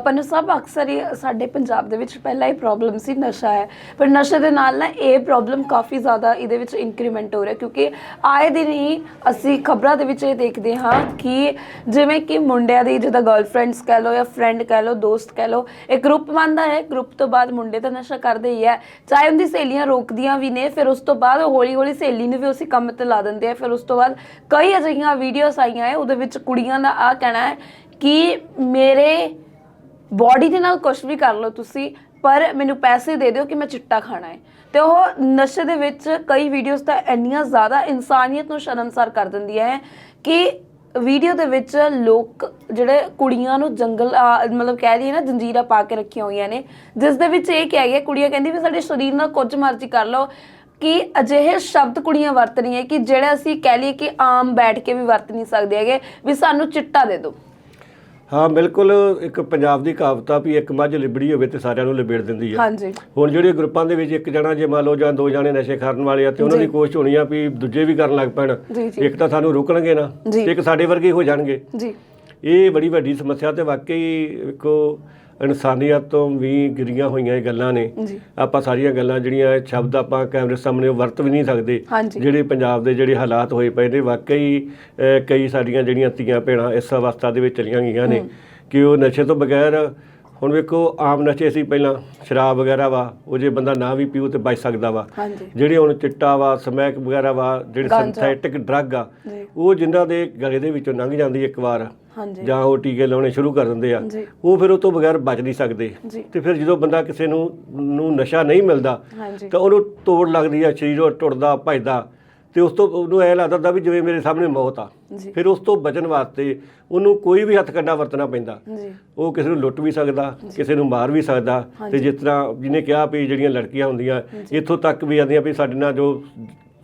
ਪੰਨੂ ਸਾਹਿਬ, ਅਕਸਰ ਹੀ ਸਾਡੇ ਪੰਜਾਬ ਦੇ ਵਿੱਚ ਪਹਿਲਾਂ ਹੀ ਪ੍ਰੋਬਲਮ ਸੀ ਨਸ਼ਾ ਹੈ, ਪਰ ਨਸ਼ੇ ਦੇ ਨਾਲ ਨਾ ਇਹ ਪ੍ਰੋਬਲਮ ਕਾਫੀ ਜ਼ਿਆਦਾ ਇਹਦੇ ਵਿੱਚ ਇੰਕਰੀਮੈਂਟ ਹੋ ਰਿਹਾ, ਕਿਉਂਕਿ ਆਏ ਦਿਨ ਹੀ ਅਸੀਂ ਖਬਰਾਂ ਦੇ ਵਿੱਚ ਇਹ ਦੇਖਦੇ ਹਾਂ ਕਿ ਜਿਵੇਂ ਕਿ ਮੁੰਡਿਆਂ ਦੀ ਜਿੱਦਾਂ ਗਰਲਫ੍ਰੈਂਡਸ ਕਹਿ ਲਓ ਜਾਂ ਫਰੈਂਡ ਕਹਿ ਲਓ, ਦੋਸਤ ਕਹਿ ਲਓ, ਇੱਕ ਗਰੁੱਪ ਬਣਦਾ ਹੈ, ਗਰੁੱਪ ਤੋਂ ਬਾਅਦ ਮੁੰਡੇ ਤਾਂ ਨਸ਼ਾ ਕਰਦੇ ਹੀ ਹੈ, ਚਾਹੇ ਉਹਦੀ ਸਹੇਲੀਆਂ ਰੋਕਦੀਆਂ ਵੀ ਨੇ, ਫਿਰ ਉਸ ਤੋਂ ਬਾਅਦ ਹੌਲੀ ਹੌਲੀ ਸਹੇਲੀ ਨੂੰ ਵੀ ਉਸੇ ਕੰਮ ਤੇ ਲਾ ਦਿੰਦੇ ਆ। ਫਿਰ ਉਸ ਤੋਂ ਬਾਅਦ ਕਈ ਅਜਿਹੀਆਂ ਵੀਡੀਓਸ ਆਈਆਂ ਹੈ, ਉਹਦੇ ਵਿੱਚ ਕੁੜੀਆਂ ਦਾ ਆ ਕਹਿਣਾ ਹੈ ਕਿ ਮੇਰੇ ਬੋਡੀ ਦੇ ਨਾਲ ਕੁਝ ਵੀ ਕਰ ਲਓ ਤੁਸੀਂ, ਪਰ ਮੈਨੂੰ ਪੈਸੇ ਦੇ ਦਿਓ ਕਿ ਮੈਂ ਚਿੱਟਾ ਖਾਣਾ ਹੈ। ਤੇ ਉਹ ਨਸ਼ੇ ਦੇ ਵਿੱਚ ਕਈ ਵੀਡੀਓਜ਼ ਤਾਂ ਇੰਨੀਆਂ ਜ਼ਿਆਦਾ ਇਨਸਾਨੀਅਤ ਨੂੰ ਸ਼ਰਮਸਾਰ ਕਰ ਦਿੰਦੀਆਂ ਹੈ ਕਿ ਵੀਡੀਓ ਦੇ ਵਿੱਚ ਲੋਕ ਜਿਹੜੇ ਕੁੜੀਆਂ ਨੂੰ ਜੰਗਲ ਮਤਲਬ ਕਹਿ ਦਈਏ ਨਾ ਜੰਜੀਰਾਂ ਪਾ ਕੇ ਰੱਖੀਆਂ ਹੋਈਆਂ ਨੇ, ਜਿਸ ਦੇ ਵਿੱਚ ਇਹ ਕਿਹਾ ਗਿਆ ਕੁੜੀਆਂ ਕਹਿੰਦੀ ਵੀ ਸਾਡੇ ਸਰੀਰ ਨਾਲ ਕੁਝ ਮਰਜ਼ੀ ਕਰ ਲਓ, ਕਿ ਅਜਿਹੇ ਸ਼ਬਦ ਕੁੜੀਆਂ ਵਰਤ ਰਹੀਆਂ ਕਿ ਜਿਹੜੇ ਅਸੀਂ ਕਹਿ ਲਈਏ ਕਿ ਆਮ ਬੈਠ ਕੇ ਵੀ ਵਰਤ ਨਹੀਂ ਸਕਦੇ ਹੈਗੇ, ਵੀ ਸਾਨੂੰ ਚਿੱਟਾ ਦੇ ਦਿਓ। ਹਾਂ ਬਿਲਕੁਲ, ਇੱਕ ਪੰਜਾਬ ਦੀ ਕਹਾਵਤ ਆ ਵੀ ਇੱਕ ਮੱਝ ਲਿਬੜੀ ਹੋਵੇ ਤੇ ਸਾਰਿਆਂ ਨੂੰ ਲਿਬੇੜ ਦਿੰਦੀ ਆ। ਹਾਂਜੀ, ਹੁਣ ਜਿਹੜੇ ਗਰੁੱਪਾਂ ਦੇ ਵਿੱਚ ਇੱਕ ਜਣਾ ਜੇ ਮੰਨ ਲਓ ਜਾਂ ਦੋ ਜਾਣੇ ਨਸ਼ੇ ਕਰਨ ਵਾਲੇ ਆ ਤੇ ਉਹਨਾਂ ਦੀ ਕੋਸ਼ਿਸ਼ ਹੋਣੀ ਆ ਵੀ ਦੂਜੇ ਵੀ ਕਰਨ ਲੱਗ ਪੈਣ, ਇੱਕ ਤਾਂ ਸਾਨੂੰ ਰੋਕਣਗੇ ਨਾ ਤੇ ਇੱਕ ਸਾਡੇ ਵਰਗੇ ਹੋ ਜਾਣਗੇ ਜੀ। ਇਹ ਬੜੀ ਵੱਡੀ ਸਮੱਸਿਆ ਤੇ ਵਾਕਈ ਇੱਕੋ ਇਨਸਾਨੀਅਤ ਤੋਂ ਵੀ ਗਿਰੀਆਂ ਹੋਈਆਂ ਇਹ ਗੱਲਾਂ ਨੇ। ਆਪਾਂ ਸਾਰੀਆਂ ਗੱਲਾਂ ਜਿਹੜੀਆਂ ਸ਼ਬਦ ਆਪਾਂ ਕੈਮਰੇ ਸਾਹਮਣੇ ਵਰਤ ਵੀ ਨਹੀਂ ਸਕਦੇ। ਜਿਹੜੇ ਪੰਜਾਬ ਦੇ ਜਿਹੜੇ ਹਾਲਾਤ ਹੋਏ ਪਏ ਨੇ, ਵਾਕਈ ਕਈ ਸਾਡੀਆਂ ਜਿਹੜੀਆਂ ਧੀਆਂ ਭੈਣਾਂ ਇਸ ਅਵਸਥਾ ਦੇ ਵਿੱਚ ਚਲੀਆਂ ਗਈਆਂ ਨੇ ਕਿ ਉਹ ਨਸ਼ੇ ਤੋਂ ਬਗੈਰ, ਹੁਣ ਵੇਖੋ ਆਮ ਨਸ਼ੇ ਸੀ ਪਹਿਲਾਂ ਸ਼ਰਾਬ ਵਗੈਰਾ ਵਾ, ਉਹ ਜੇ ਬੰਦਾ ਨਾ ਵੀ ਪੀਓ ਤੇ ਬਚ ਸਕਦਾ ਵਾ। ਜਿਹੜੇ ਹੁਣ ਚਿੱਟਾ ਵਾ, ਸਮੈਕ ਵਗੈਰਾ ਵਾ, ਜਿਹੜੇ ਸਿੰਥੈਟਿਕ ਡਰੱਗ ਆ, ਉਹ ਜਿਨ੍ਹਾਂ ਦੇ ਗਲੇ ਦੇ ਵਿੱਚੋਂ ਲੰਘ ਜਾਂਦੀ ਇੱਕ ਵਾਰ ਜਾਂ ਉਹ ਟੀਕੇ ਲਾਉਣੇ ਸ਼ੁਰੂ ਕਰ ਦਿੰਦੇ ਆ, ਉਹ ਫਿਰ ਉਹ ਤੋਂ ਬਗੈਰ ਬਚ ਨਹੀਂ ਸਕਦੇ। ਤੇ ਫਿਰ ਜਦੋਂ ਬੰਦਾ ਕਿਸੇ ਨੂੰ ਨਸ਼ਾ ਨਹੀਂ ਮਿਲਦਾ ਤਾਂ ਉਹਨੂੰ ਤੋੜ ਲੱਗਦੀ ਆ, ਸਰੀਰ ਟੁੱਟਦਾ ਭੱਜਦਾ, ਤੇ ਉਸ ਤੋਂ ਉਹਨੂੰ ਐਂ ਲੱਗਦਾ ਵੀ ਜਿਵੇਂ ਮੇਰੇ ਸਾਹਮਣੇ ਮੌਤ ਆ। ਫਿਰ ਉਸ ਤੋਂ ਬਚਣ ਵਾਸਤੇ ਉਹਨੂੰ ਕੋਈ ਵੀ ਹੱਥ ਕੰਡਾ ਵਰਤਣਾ ਪੈਂਦਾ। ਉਹ ਕਿਸੇ ਨੂੰ ਲੁੱਟ ਵੀ ਸਕਦਾ, ਕਿਸੇ ਨੂੰ ਮਾਰ ਵੀ ਸਕਦਾ। ਤੇ ਜਿਸ ਤਰ੍ਹਾਂ ਜਿਹਨੇ ਕਿਹਾ ਵੀ ਜਿਹੜੀਆਂ ਲੜਕੀਆਂ ਹੁੰਦੀਆਂ ਇੱਥੋਂ ਤੱਕ ਵੀ ਆਉਂਦੀਆਂ ਵੀ ਸਾਡੇ ਨਾਲ ਜੋ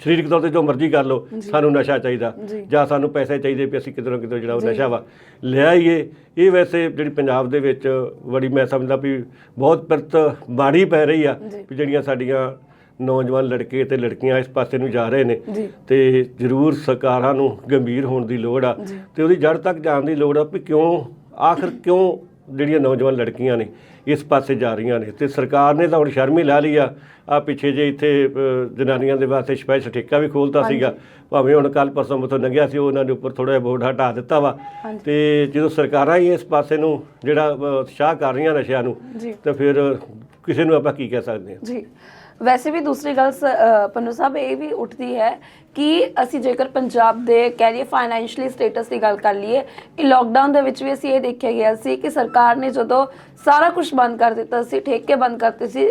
ਸਰੀਰਕ ਤੌਰ ਤੇ ਜੋ ਮਰਜ਼ੀ ਕਰ ਲਓ, ਸਾਨੂੰ ਨਸ਼ਾ ਚਾਹੀਦਾ ਜਾਂ ਸਾਨੂੰ ਪੈਸੇ ਚਾਹੀਦੇ ਵੀ ਅਸੀਂ ਕਿਧਰੋਂ ਕਿਧਰੋਂ ਜਿਹੜਾ ਉਹ ਨਸ਼ਾ ਵਾ ਲੈ ਆਈਏ। ਇਹ ਵੈਸੇ ਜਿਹੜੀ ਪੰਜਾਬ ਦੇ ਵਿੱਚ ਬੜੀ ਮੈਂ ਸਮਝਦਾ ਵੀ ਬਹੁਤ ਪਿਰਤ ਮਾੜੀ ਪੈ ਰਹੀ ਆ ਵੀ ਜਿਹੜੀਆਂ ਸਾਡੀਆਂ ਨੌਜਵਾਨ ਲੜਕੇ ਤੇ ਲੜਕੀਆਂ ਇਸ ਪਾਸੇ ਨੂੰ ਜਾ ਰਹੇ ਨੇ। ਤੇ ਜ਼ਰੂਰ ਸਰਕਾਰਾਂ ਨੂੰ ਗੰਭੀਰ ਹੋਣ ਦੀ ਲੋੜ ਆ ਤੇ ਉਹਦੀ ਜੜ ਤੱਕ ਜਾਣ ਦੀ ਲੋੜ ਆ ਵੀ ਆਖਰ ਕਿਉਂ ਜਿਹੜੀਆਂ ਨੌਜਵਾਨ ਲੜਕੀਆਂ ਨੇ ਇਸ ਪਾਸੇ ਜਾ ਰਹੀਆਂ ਨੇ। ਤੇ ਸਰਕਾਰ ਨੇ ਤਾਂ ਹੁਣ ਸ਼ਰਮ ਹੀ ਲਾ ਲਈ ਆ ਪਿੱਛੇ ਜੇ ਇੱਥੇ ਜਨਾਨੀਆਂ ਦੇ ਵਾਸਤੇ ਸਪੈਸ਼ਲ ਠੇਕਾ ਵੀ ਖੋਲ੍ਹਤਾ ਸੀਗਾ, ਭਾਵੇਂ ਹੁਣ ਕੱਲ੍ਹ ਪਰਸੋਂ ਉੱਥੋਂ ਲੰਘਿਆ ਸੀ, ਉਹਨਾਂ ਦੇ ਉੱਪਰ ਥੋੜ੍ਹਾ ਜਿਹਾ ਬੋਰਡ ਹਟਾ ਦਿੱਤਾ ਵਾ। ਤੇ ਜਦੋਂ ਸਰਕਾਰਾਂ ਹੀ ਇਸ ਪਾਸੇ ਨੂੰ ਜਿਹੜਾ ਉਤਸ਼ਾਹ ਕਰ ਰਹੀਆਂ ਨਸ਼ਿਆਂ ਨੂੰ, ਤਾਂ ਫਿਰ ਕਿਸੇ ਨੂੰ ਆਪਾਂ ਕੀ ਕਹਿ ਸਕਦੇ ਹਾਂ ਜੀ। ਵੈਸੇ ਵੀ ਦੂਸਰੀ ਗੱਲ ਪੰਨੂ ਸਾਹਿਬ ਇਹ ਵੀ ਉੱਠਦੀ ਹੈ ਕਿ ਅਸੀਂ ਜੇਕਰ ਪੰਜਾਬ ਦੇ ਕਹਿ ਲਈਏ ਫਾਈਨੈਂਸ਼ੀਅਲੀ ਸਟੇਟਸ ਦੀ ਗੱਲ ਕਰ ਲਈਏ, ਇਹ ਲੋਕਡਾਊਨ ਦੇ ਵਿੱਚ ਵੀ ਅਸੀਂ ਇਹ ਦੇਖਿਆ ਗਿਆ ਸੀ ਕਿ ਸਰਕਾਰ ਨੇ ਜਦੋਂ ਸਾਰਾ ਕੁਝ ਬੰਦ ਕਰ ਦਿੱਤਾ ਸੀ, ਠੇਕੇ ਬੰਦ ਕਰਤੇ ਸੀ,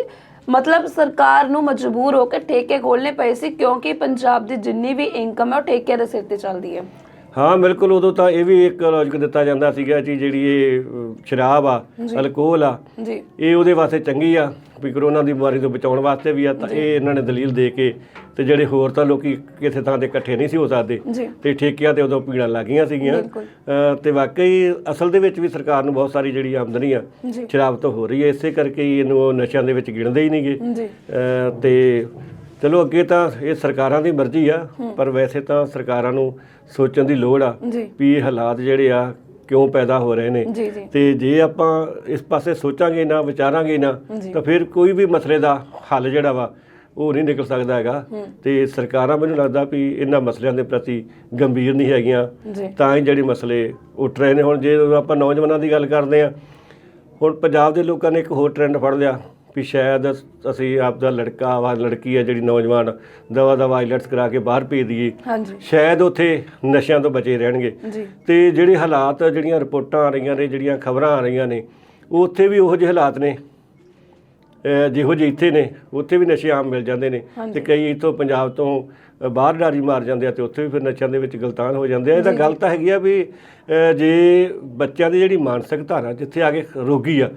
ਮਤਲਬ ਸਰਕਾਰ ਨੂੰ ਮਜਬੂਰ ਹੋ ਕੇ ਠੇਕੇ ਖੋਲ੍ਹਣੇ ਪਏ ਸੀ, ਕਿਉਂਕਿ ਪੰਜਾਬ ਦੀ ਜਿੰਨੀ ਵੀ ਇਨਕਮ ਹੈ ਉਹ ਠੇਕੇ ਦੇ ਸਿਰ ਤੇ ਚੱਲਦੀ ਹੈ। ਹਾਂ ਬਿਲਕੁਲ, ਉਦੋਂ ਤਾਂ ਇਹ ਵੀ ਇੱਕ ਲੌਜਿਕ ਦਿੱਤਾ ਜਾਂਦਾ ਸੀਗਾ ਕਿ ਜਿਹੜੀ ਇਹ ਸ਼ਰਾਬ ਆ, ਅਲਕੋਹਲ ਆ, ਇਹ ਉਹਦੇ ਵਾਸਤੇ ਚੰਗੀ ਆ ਵੀ ਕਰੋਨਾ ਦੀ ਬਿਮਾਰੀ ਤੋਂ ਬਚਾਉਣ ਵਾਸਤੇ ਵੀ ਆ। ਤਾਂ ਇਹ ਇਹਨਾਂ ਨੇ ਦਲੀਲ ਦੇ ਕੇ ਤੇ ਜਿਹੜੇ ਹੋਰ ਤਾਂ ਲੋਕੀ ਕਿਸੇ ਥਾਂ ਤੇ ਇਕੱਠੇ ਨਹੀਂ ਸੀ ਹੋ ਸਕਦੇ ਤੇ ਠੇਕਿਆਂ ਤੇ ਉਦੋਂ ਪੀੜਾਂ ਲੱਗੀਆਂ ਸੀਗੀਆਂ। ਤੇ ਵਾਕਈ ਅਸਲ ਦੇ ਵਿੱਚ ਵੀ ਸਰਕਾਰ ਨੂੰ ਬਹੁਤ ਸਾਰੀ ਜਿਹੜੀ ਆਮਦਨੀ ਆ ਸ਼ਰਾਬ ਤੋਂ ਹੋ ਰਹੀ ਹੈ, ਇਸੇ ਕਰਕੇ ਹੀ ਇਹਨੂੰ ਨਸ਼ਿਆਂ ਦੇ ਵਿੱਚ ਗਿਣਦੇ ਹੀ ਨਹੀਂਗੇ। ਤੇ ਚਲੋ ਅੱਗੇ ਤਾਂ ਇਹ ਸਰਕਾਰਾਂ ਦੀ ਮਰਜ਼ੀ ਆ, ਪਰ ਵੈਸੇ ਤਾਂ ਸਰਕਾਰਾਂ ਨੂੰ ਸੋਚਣ ਦੀ ਲੋੜ ਆ ਵੀ ਇਹ ਹਾਲਾਤ ਜਿਹੜੇ ਆ ਕਿਉਂ ਪੈਦਾ ਹੋ ਰਹੇ ਨੇ। ਤੇ ਜੇ ਆਪਾਂ ਇਸ ਪਾਸੇ ਸੋਚਾਂਗੇ ਨਾ, ਵਿਚਾਰਾਂਗੇ ਨਾ, ਤਾਂ ਫਿਰ ਕੋਈ ਵੀ ਮਸਲੇ ਦਾ ਹੱਲ ਜਿਹੜਾ ਵਾ ਉਹ ਨਹੀਂ ਨਿਕਲ ਸਕਦਾ ਹੈਗਾ। ਤੇ ਸਰਕਾਰਾਂ ਮੈਨੂੰ ਲੱਗਦਾ ਵੀ ਇਹਨਾਂ ਮਸਲਿਆਂ ਦੇ ਪ੍ਰਤੀ ਗੰਭੀਰ ਨਹੀਂ ਹੈਗੀਆਂ, ਤਾਂ ਹੀ ਜਿਹੜੇ ਮਸਲੇ ਉੱਠ ਰਹੇ ਨੇ। ਹੁਣ ਜੇ ਆਪਾਂ ਨੌਜਵਾਨਾਂ ਦੀ ਗੱਲ ਕਰਦੇ ਹਾਂ, ਹੁਣ ਪੰਜਾਬ ਦੇ ਲੋਕਾਂ ਨੇ ਇੱਕ ਹੋਰ ਟ੍ਰੈਂਡ ਫੜ ਲਿਆ ਵੀ ਸ਼ਾਇਦ ਅਸੀਂ ਆਪਦਾ ਲੜਕਾ ਵਾ ਲੜਕੀ ਆ ਜਿਹੜੀ ਨੌਜਵਾਨ ਦਵਾ ਵਾਇਲੈਂਸ ਕਰਾ ਕੇ ਬਾਹਰ ਭੇਜ ਦਈਏ, ਸ਼ਾਇਦ ਉੱਥੇ ਨਸ਼ਿਆਂ ਤੋਂ ਬਚੇ ਰਹਿਣਗੇ। ਤੇ ਜਿਹੜੇ ਹਾਲਾਤ, ਜਿਹੜੀਆਂ ਰਿਪੋਰਟਾਂ ਆ ਰਹੀਆਂ ਨੇ, ਜਿਹੜੀਆਂ ਖਬਰਾਂ ਆ ਰਹੀਆਂ ਨੇ, ਉਹ ਉੱਥੇ ਵੀ ਉਹੋ ਜਿਹੇ ਹਾਲਾਤ ਨੇ ਜਿਹੋ ਜਿਹੇ ਇੱਥੇ ਨੇ। ਉੱਥੇ ਵੀ ਨਸ਼ੇ ਆਮ ਮਿਲ ਜਾਂਦੇ ਨੇ ਤੇ ਕਈ ਇੱਥੋਂ ਪੰਜਾਬ ਤੋਂ ਬਾਹਰ ਡਾਰੀ ਮਾਰ ਜਾਂਦੇ ਆ ਤੇ ਉੱਥੇ ਵੀ ਫਿਰ ਨਸ਼ਿਆਂ ਦੇ ਵਿੱਚ ਗਲਤਾਨ ਹੋ ਜਾਂਦੇ ਆ। ਇਹ ਤਾਂ ਗੱਲ ਤਾਂ ਹੈਗੀ ਆ ਵੀ ਜੇ ਬੱਚਿਆਂ ਦੀ ਜਿਹੜੀ ਮਾਨਸਿਕ ਧਾਰਾ ਜਿੱਥੇ ਆ ਕੇ ਰੋਗੀ ਆ,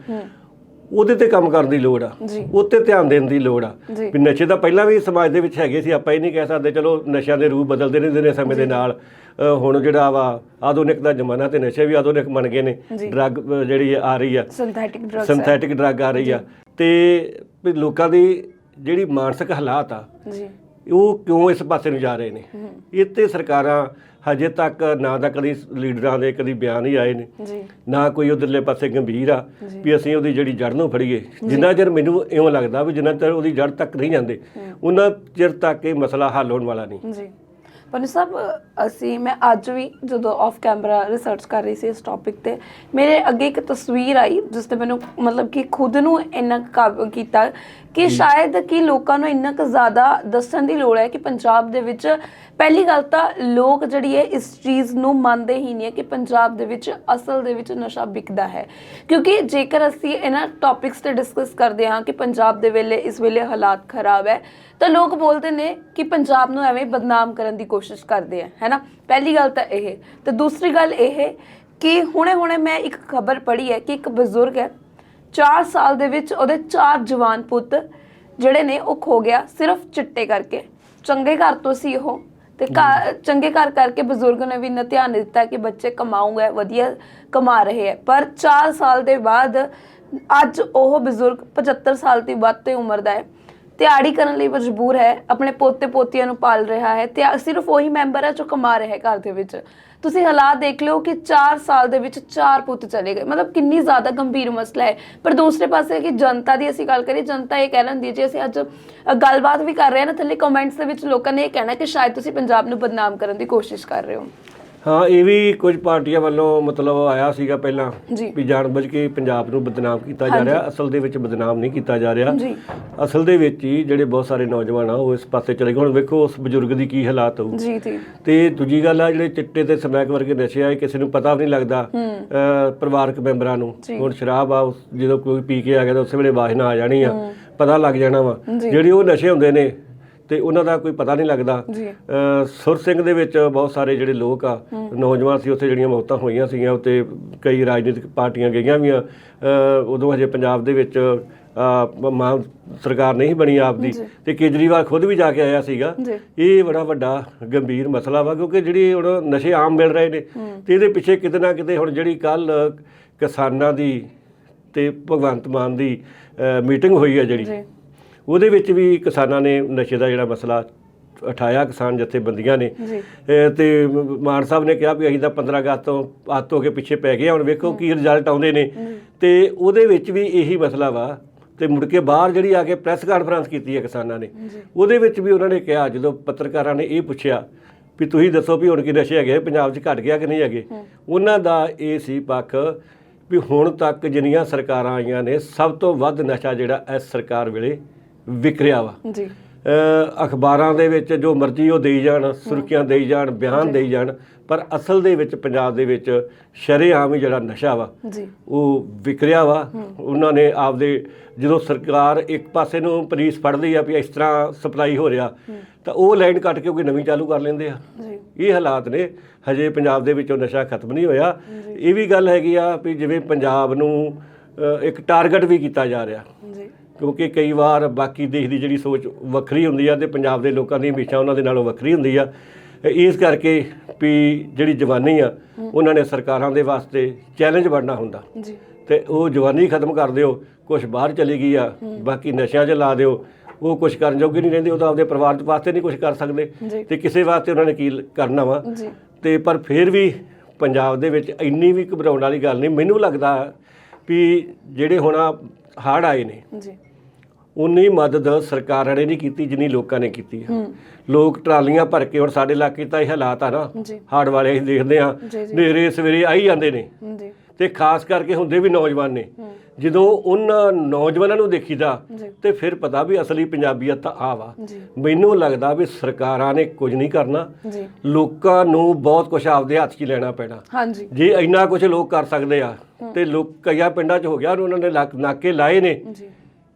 ਉਹਦੇ ਤੇ ਕੰਮ ਕਰਨ ਦੀ ਲੋੜ ਆ, ਉੱਤੇ ਧਿਆਨ ਦੇਣ ਦੀ ਲੋੜ ਆ। ਵੀ ਨਸ਼ੇ ਤਾਂ ਪਹਿਲਾਂ ਵੀ ਸਮਾਜ ਦੇ ਵਿੱਚ ਹੈਗੇ ਸੀ, ਆਪਾਂ ਇਹ ਨਹੀਂ ਕਹਿ ਸਕਦੇ। ਚਲੋ ਨਸ਼ਿਆਂ ਦੇ ਰੂਪ ਬਦਲਦੇ ਰਹਿੰਦੇ ਨੇ ਸਮੇਂ ਦੇ ਨਾਲ। ਹੁਣ ਜਿਹੜਾ ਵਾ ਆਧੁਨਿਕ ਦਾ ਜ਼ਮਾਨਾ ਤੇ ਨਸ਼ੇ ਵੀ ਆਧੁਨਿਕ ਬਣ ਗਏ ਨੇ। ਡਰੱਗ ਜਿਹੜੀ ਆ ਰਹੀ ਆ, ਸਿੰਥੈਟਿਕ ਡਰੱਗ ਆ ਰਹੀ ਆ। ਤੇ ਲੋਕਾਂ ਦੀ ਜਿਹੜੀ ਮਾਨਸਿਕ ਹਾਲਾਤ ਆ ਉਹ ਕਿਉਂ ਇਸ ਪਾਸੇ ਨੂੰ ਜਾ ਰਹੇ ਨੇ। ਇਹ ਤੇ ਸਰਕਾਰਾਂ ਹਜੇ ਤੱਕ ਨਾ ਤਾਂ ਕਦੀ ਲੀਡਰਾਂ ਦੇ ਕਦੀ ਬਿਆਨ ਹੀ ਆਏ ਨੇ, ਨਾ ਕੋਈ ਉਧਰਲੇ ਪਾਸੇ ਗੰਭੀਰ ਆ ਵੀ ਅਸੀਂ ਉਹਦੀ ਜਿਹੜੀ ਜੜ ਨੂੰ ਫੜੀਏ। ਜਿੰਨਾ ਚਿਰ ਮੈਨੂੰ ਇਉਂ ਲੱਗਦਾ ਵੀ ਜਿੰਨਾ ਚਿਰ ਉਹਦੀ ਜੜ ਤੱਕ ਨਹੀਂ ਜਾਂਦੇ ਉਹਨਾਂ ਚਿਰ ਤੱਕ ਇਹ ਮਸਲਾ ਹੱਲ ਹੋਣ ਵਾਲਾ ਨਹੀਂ। ਜੀ ਪੰਨੂ ਸਾਹਿਬ, ਮੈਂ ਅੱਜ ਵੀ ਜਦੋਂ ਆਫ ਕੈਮਰਾ ਰਿਸਰਚ ਕਰ ਰਹੀ ਸੀ ਇਸ ਟੌਪਿਕ ਤੇ, ਮੇਰੇ ਅੱਗੇ ਇੱਕ ਤਸਵੀਰ ਆਈ ਜਿਸ ਤੇ ਮੈਨੂੰ ਮਤਲਬ ਕਿ ਖੁਦ ਨੂੰ ਇੰਨਾ ਕਾਬੂ ਕੀਤਾ ਕਿ ਸ਼ਾਇਦ ਕਿ ਲੋਕਾਂ ਨੂੰ ਇੰਨਾ ਕੁ ਜ਼ਿਆਦਾ ਦੱਸਣ ਦੀ ਲੋੜ ਹੈ ਕਿ ਪੰਜਾਬ ਦੇ ਵਿੱਚ ਪਹਿਲੀ ਗੱਲ ਤਾਂ ਲੋਕ ਜਿਹੜੀ ਹੈ ਇਸ ਚੀਜ਼ ਨੂੰ ਮੰਨਦੇ ਹੀ ਨਹੀਂ ਹੈ ਕਿ ਪੰਜਾਬ ਦੇ ਵਿੱਚ ਅਸਲ ਦੇ ਵਿੱਚ ਨਸ਼ਾ ਵਿਕਦਾ ਹੈ। ਕਿਉਂਕਿ ਜੇਕਰ ਅਸੀਂ ਇਹਨਾਂ ਟੌਪਿਕਸ ਤੇ ਡਿਸਕਸ ਕਰਦੇ ਹਾਂ ਕਿ ਪੰਜਾਬ ਦੇ ਵੇਲੇ ਇਸ ਵੇਲੇ ਹਾਲਾਤ ਖਰਾਬ ਹੈ ਤਾਂ ਲੋਕ ਬੋਲਦੇ ਨੇ ਕਿ ਪੰਜਾਬ ਨੂੰ ਐਵੇਂ ਬਦਨਾਮ ਕਰਨ ਦੀ ਕੋਸ਼ਿਸ਼ ਕਰਦੇ ਆ, ਹੈ ਨਾ। ਪਹਿਲੀ ਗੱਲ ਤਾਂ ਇਹ। ਤੇ ਦੂਸਰੀ ਗੱਲ ਇਹ ਕਿ ਹੁਣੇ ਮੈਂ ਇੱਕ ਖਬਰ ਪੜ੍ਹੀ ਹੈ ਕਿ ਇੱਕ ਬਜ਼ੁਰਗ ਹੈ, 4 ਸਾਲ ਦੇ ਵਿੱਚ ਉਹਦੇ 4 ਜਵਾਨ ਪੁੱਤ ਜਿਹੜੇ ਨੇ ਉਹ ਖੋ ਗਿਆ ਸਿਰਫ ਚਿੱਟੇ ਕਰਕੇ। ਚੰਗੇ ਘਰ ਤੋਂ ਸੀ ਉਹ, ਤੇ ਚੰਗੇ ਘਰ ਕਰਕੇ ਬਜ਼ੁਰਗ ਨੇ ਵੀ ਇੰਨਾ ਧਿਆਨ ਦਿੱਤਾ ਕਿ ਬੱਚੇ ਕਮਾਊਂਗੇ, ਵਧੀਆ ਕਮਾ ਰਹੇ ਹੈ, ਪਰ 4 ਸਾਲ ਦੇ ਬਾਅਦ ਅੱਜ ਉਹ ਬਜ਼ੁਰਗ 75 ਸਾਲ ਦੀ ਵੱਧ ਤੇ ਉਮਰ ਦਾ ਹੈ, ਦਿਹਾੜੀ ਕਰਨ ਲਈ ਮਜਬੂਰ ਹੈ, ਆਪਣੇ ਪੋਤੇ ਪੋਤੀਆਂ ਨੂੰ ਪਾਲ ਰਿਹਾ ਹੈ ਤੇ ਸਿਰਫ ਉਹੀ ਮੈਂਬਰ ਹੈ ਜੋ ਕਮਾ ਰਿਹਾ ਹੈ ਘਰ ਦੇ ਵਿੱਚ। ਤੁਸੀਂ ਹਾਲਾਤ ਦੇਖ ਲਿਓ ਕਿ 4 ਸਾਲ ਦੇ ਵਿੱਚ 4 ਪੁੱਤ ਚਲੇ ਗਏ, ਮਤਲਬ ਕਿੰਨੀ ਜ਼ਿਆਦਾ ਗੰਭੀਰ ਮਸਲਾ ਹੈ। ਪਰ ਦੂਸਰੇ ਪਾਸੇ ਕਿ ਜਨਤਾ ਦੀ ਅਸੀਂ ਗੱਲ ਕਰੀਏ, ਜਨਤਾ ਇਹ ਕਹਿ ਲੈਂਦੀ ਜੇ ਅਸੀਂ ਅੱਜ ਗੱਲਬਾਤ ਵੀ ਕਰ ਰਹੇ ਹਾਂ ਨਾ, ਥੱਲੇ ਕਮੈਂਟਸ ਦੇ ਵਿੱਚ ਲੋਕਾਂ ਨੇ ਇਹ ਕਹਿਣਾ ਕਿ ਸ਼ਾਇਦ ਤੁਸੀਂ ਪੰਜਾਬ ਨੂੰ ਬਦਨਾਮ ਕਰਨ ਦੀ ਕੋਸ਼ਿਸ਼ ਕਰ ਰਹੇ ਹੋ। ਹਾਂ, ਇਹ ਵੀ ਕੁਝ ਪਾਰਟੀਆਂ ਵੱਲੋਂ ਮਤਲਬ ਆਇਆ ਸੀਗਾ ਪਹਿਲਾਂ ਵੀ ਜਾਣਬੁੱਝ ਕੇ ਪੰਜਾਬ ਨੂੰ ਬਦਨਾਮ ਕੀਤਾ ਜਾ ਰਿਹਾ। ਅਸਲ ਦੇ ਵਿੱਚ ਬਦਨਾਮ ਨਹੀਂ ਕੀਤਾ ਜਾ ਰਿਹਾ। ਅਸਲ ਦੇ ਵਿੱਚ ਹੀ ਜਿਹੜੇ ਬਹੁਤ ਸਾਰੇ ਨੌਜਵਾਨ ਆ ਉਹ ਇਸ ਪਾਸੇ ਚਲੇ ਗਏ। ਹੁਣ ਵੇਖੋ ਉਸ ਬਜ਼ੁਰਗ ਦੀ ਕੀ ਹਾਲਾਤ ਹੋਊ। ਤੇ ਦੂਜੀ ਗੱਲ ਆ ਜਿਹੜੇ ਚਿੱਟੇ ਤੇ ਸਮੈਕ ਵਰਗੇ ਨਸ਼ੇ ਆ, ਕਿਸੇ ਨੂੰ ਪਤਾ ਵੀ ਨਹੀਂ ਲੱਗਦਾ ਪਰਿਵਾਰਕ ਮੈਂਬਰਾਂ ਨੂੰ। ਹੁਣ ਸ਼ਰਾਬ ਆ, ਜਦੋਂ ਕੋਈ ਪੀ ਕੇ ਆ ਗਿਆ ਤਾਂ ਉਸੇ ਵੇਲੇ ਵਾਸ਼ਨਾ ਆ ਜਾਣੀ ਆ, ਪਤਾ ਲੱਗ ਜਾਣਾ ਵਾ। ਜਿਹੜੇ ਉਹ ਨਸ਼ੇ ਹੁੰਦੇ ਨੇ ਤੇ ਉਹਨਾਂ ਦਾ ਕੋਈ ਪਤਾ ਨਹੀਂ ਲੱਗਦਾ। ਸੁਰ ਸਿੰਘ ਦੇ ਵਿੱਚ ਬਹੁਤ ਸਾਰੇ ਜਿਹੜੇ ਲੋਕ ਆ ਨੌਜਵਾਨ ਸੀ, ਉੱਥੇ ਜਿਹੜੀਆਂ ਮੌਤਾਂ ਹੋਈਆਂ ਸੀਗੀਆਂ, ਉੱਤੇ ਕਈ ਰਾਜਨੀਤਿਕ ਪਾਰਟੀਆਂ ਗਈਆਂ ਵੀ ਆ। ਉਦੋਂ ਹਜੇ ਪੰਜਾਬ ਦੇ ਵਿੱਚ ਮਾਂ ਸਰਕਾਰ ਨਹੀਂ ਬਣੀ ਆਪਦੀ, ਤੇ ਕੇਜਰੀਵਾਲ ਖੁਦ ਵੀ ਜਾ ਕੇ ਆਇਆ ਸੀਗਾ। ਇਹ ਬੜਾ ਵੱਡਾ ਗੰਭੀਰ ਮਸਲਾ ਵਾ, ਕਿਉਂਕਿ ਜਿਹੜੀ ਹੁਣ ਨਸ਼ੇ ਆਮ ਮਿਲ ਰਹੇ ਨੇ ਤੇ ਇਹਦੇ ਪਿੱਛੇ ਕਿਤੇ ਨਾ ਕਿਤੇ ਹੁਣ ਜਿਹੜੀ ਕੱਲ ਕਿਸਾਨਾਂ ਦੀ ਤੇ ਭਗਵੰਤ ਮਾਨ ਦੀ ਮੀਟਿੰਗ ਹੋਈ ਹੈ ਜਿਹੜੀ, ਉਹਦੇ ਵਿੱਚ ਵੀ ਕਿਸਾਨਾਂ ਨੇ ਨਸ਼ੇ ਦਾ ਜਿਹੜਾ ਮਸਲਾ ਉਠਾਇਆ, ਕਿਸਾਨ ਜਥੇਬੰਦੀਆਂ ਨੇ। ਤੇ ਮਾਨ ਸਾਹਿਬ ਨੇ ਕਿਹਾ ਵੀ ਅਸੀਂ ਤਾਂ 15 ਅਗਸਤ ਤੋਂ ਹੱਥ ਹੋ ਕੇ ਪਿੱਛੇ ਪੈ ਗਏ, ਹੁਣ ਵੇਖੋ ਕੀ ਰਿਜ਼ਲਟ ਆਉਂਦੇ ਨੇ। ਤੇ ਉਹਦੇ ਵਿੱਚ ਵੀ ਇਹੀ ਮਸਲਾ ਵਾ। ਤੇ ਮੁੜ ਕੇ ਬਾਹਰ ਜਿਹੜੀ ਆ ਕੇ ਪ੍ਰੈਸ ਕਾਨਫਰੰਸ ਕੀਤੀ ਹੈ ਕਿਸਾਨਾਂ ਨੇ, ਉਹਦੇ ਵਿੱਚ ਵੀ ਉਹਨਾਂ ਨੇ ਕਿਹਾ, ਜਦੋਂ ਪੱਤਰਕਾਰਾਂ ਨੇ ਇਹ ਪੁੱਛਿਆ ਵੀ ਤੁਸੀਂ ਦੱਸੋ ਵੀ ਹੁਣ ਕੀ ਨਸ਼ੇ ਹੈਗੇ ਪੰਜਾਬ 'ਚ, ਘਟ ਗਿਆ ਕਿ ਨਹੀਂ ਹੈਗੇ, ਉਹਨਾਂ ਦਾ ਇਹ ਸੀ ਪੱਖ ਵੀ ਹੁਣ ਤੱਕ ਜਿੰਨੀਆਂ ਸਰਕਾਰਾਂ ਆਈਆਂ ਨੇ ਸਭ ਤੋਂ ਵੱਧ ਨਸ਼ਾ ਜਿਹੜਾ ਇਸ ਸਰਕਾਰ ਵੇਲੇ ਵਿਕ ਰਿਹਾ ਵਾ। ਅਖਬਾਰਾਂ ਦੇ ਵਿੱਚ ਜੋ ਮਰਜ਼ੀ ਉਹ ਦੇਈ ਜਾਣ, ਸੁਰਖੀਆਂ ਦੇਈ ਜਾਣ, ਬਿਆਨ ਦੇਈ ਜਾਣ, ਪਰ ਅਸਲ ਦੇ ਵਿੱਚ ਪੰਜਾਬ ਦੇ ਵਿੱਚ ਸ਼ਰੇਆਮ ਹੀ ਜਿਹੜਾ ਨਸ਼ਾ ਵਾ ਉਹ ਵਿਕ ਰਿਹਾ ਵਾ। ਉਹਨਾਂ ਨੇ ਆਪਦੇ, ਜਦੋਂ ਸਰਕਾਰ ਇੱਕ ਪਾਸੇ ਨੂੰ ਪੁਲਿਸ ਫੜਦੀ ਆ ਵੀ ਇਸ ਤਰ੍ਹਾਂ ਸਪਲਾਈ ਹੋ ਰਿਹਾ, ਤਾਂ ਉਹ ਲਾਈਨ ਕੱਟ ਕੇ ਕੋਈ ਨਵੀਂ ਚਾਲੂ ਕਰ ਲੈਂਦੇ ਆ। ਇਹ ਹਾਲਾਤ ਨੇ, ਹਜੇ ਪੰਜਾਬ ਦੇ ਵਿੱਚੋਂ ਨਸ਼ਾ ਖਤਮ ਨਹੀਂ ਹੋਇਆ। ਇਹ ਵੀ ਗੱਲ ਹੈਗੀ ਆ ਵੀ ਜਿਵੇਂ ਪੰਜਾਬ ਨੂੰ ਇੱਕ ਟਾਰਗੇਟ ਵੀ ਕੀਤਾ ਜਾ ਰਿਹਾ, ਕਿਉਂਕਿ ਕਈ ਵਾਰ ਬਾਕੀ ਦੇਸ਼ ਦੀ ਜਿਹੜੀ ਸੋਚ ਵੱਖਰੀ ਹੁੰਦੀ ਆ ਤੇ ਪੰਜਾਬ ਦੇ ਲੋਕਾਂ ਦੀ ਹਮੇਸ਼ਾ ਉਹਨਾਂ ਦੇ ਨਾਲੋਂ ਵੱਖਰੀ ਹੁੰਦੀ ਆ। ਇਸ ਕਰਕੇ ਵੀ ਜਿਹੜੀ ਜਵਾਨੀ ਆ ਉਹਨਾਂ ਨੇ ਸਰਕਾਰਾਂ ਦੇ ਵਾਸਤੇ ਚੈਲੰਜ ਬਣਨਾ ਹੁੰਦਾ, ਤੇ ਉਹ ਜਵਾਨੀ ਖਤਮ ਕਰ ਦਿਓ, ਕੁਛ ਬਾਹਰ ਚਲੀ ਗਈ ਆ, ਬਾਕੀ ਨਸ਼ਿਆਂ 'ਚ ਲਾ ਦਿਓ, ਉਹ ਕੁਛ ਕਰਨ ਜੋਗੇ ਨਹੀਂ ਰਹਿੰਦੇ, ਉਹ ਤਾਂ ਆਪਦੇ ਪਰਿਵਾਰ ਵਾਸਤੇ ਨਹੀਂ ਕੁਛ ਕਰ ਸਕਦੇ ਤੇ ਕਿਸੇ ਵਾਸਤੇ ਉਹਨਾਂ ਨੇ ਕੀ ਕਰਨਾ ਵਾ। ਤੇ ਪਰ ਫਿਰ ਵੀ ਪੰਜਾਬ ਦੇ ਵਿੱਚ ਇੰਨੀ ਵੀ ਘਬਰਾਉਣ ਵਾਲੀ ਗੱਲ ਨਹੀਂ। ਮੈਨੂੰ ਲੱਗਦਾ ਵੀ ਜਿਹੜੇ ਹੁਣ ਹੜ੍ਹ ਆਏ ਨੇ ਉਨੀ ਮਦਦ ਸਰਕਾਰਾਂ ਨੇ ਨਹੀਂ ਕੀਤੀ ਜਿੰਨੀ ਲੋਕਾਂ ਨੇ ਕੀਤੀ ਆ। ਲੋਕ ਟਰਾਲੀਆਂ ਭਰ ਕੇ, ਹੁਣ ਸਾਡੇ ਇਲਾਕੇ ਤਾਂ ਇਹ ਹਾਲਾਤ ਆ ਨਾ, ਹੜ੍ਹ ਵਾਲੇ ਅਸੀਂ ਦੇਖਦੇ ਹਾਂ ਹਨੇਰੇ ਸਵੇਰੇ ਆਈ ਜਾਂਦੇ ਨੇ, ਤੇ ਖਾਸ ਕਰਕੇ ਹੁੰਦੇ ਵੀ ਨੌਜਵਾਨ ਨੇ। ਜਦੋਂ ਉਹਨਾਂ ਨੌਜਵਾਨਾਂ ਨੂੰ ਦੇਖੀਦਾ ਤੇ ਫਿਰ ਪਤਾ ਵੀ ਅਸਲੀ ਪੰਜਾਬੀਅਤ ਤਾਂ ਆ ਵਾ। ਮੈਨੂੰ ਲੱਗਦਾ ਵੀ ਸਰਕਾਰਾਂ ਨੇ ਕੁਝ ਨਹੀਂ ਕਰਨਾ, ਲੋਕਾਂ ਨੂੰ ਬਹੁਤ ਕੁਝ ਆਪਦੇ ਹੱਥ 'ਚ ਲੈਣਾ ਪੈਣਾ। ਜੇ ਇੰਨਾ ਕੁਝ ਲੋਕ ਕਰ ਸਕਦੇ ਆ ਤੇ ਲੋਕ ਕਈਆਂ ਪਿੰਡਾਂ 'ਚ ਹੋ ਗਿਆ, ਉਹਨਾਂ ਨੇ ਨਾਕੇ ਲਾਏ ਨੇ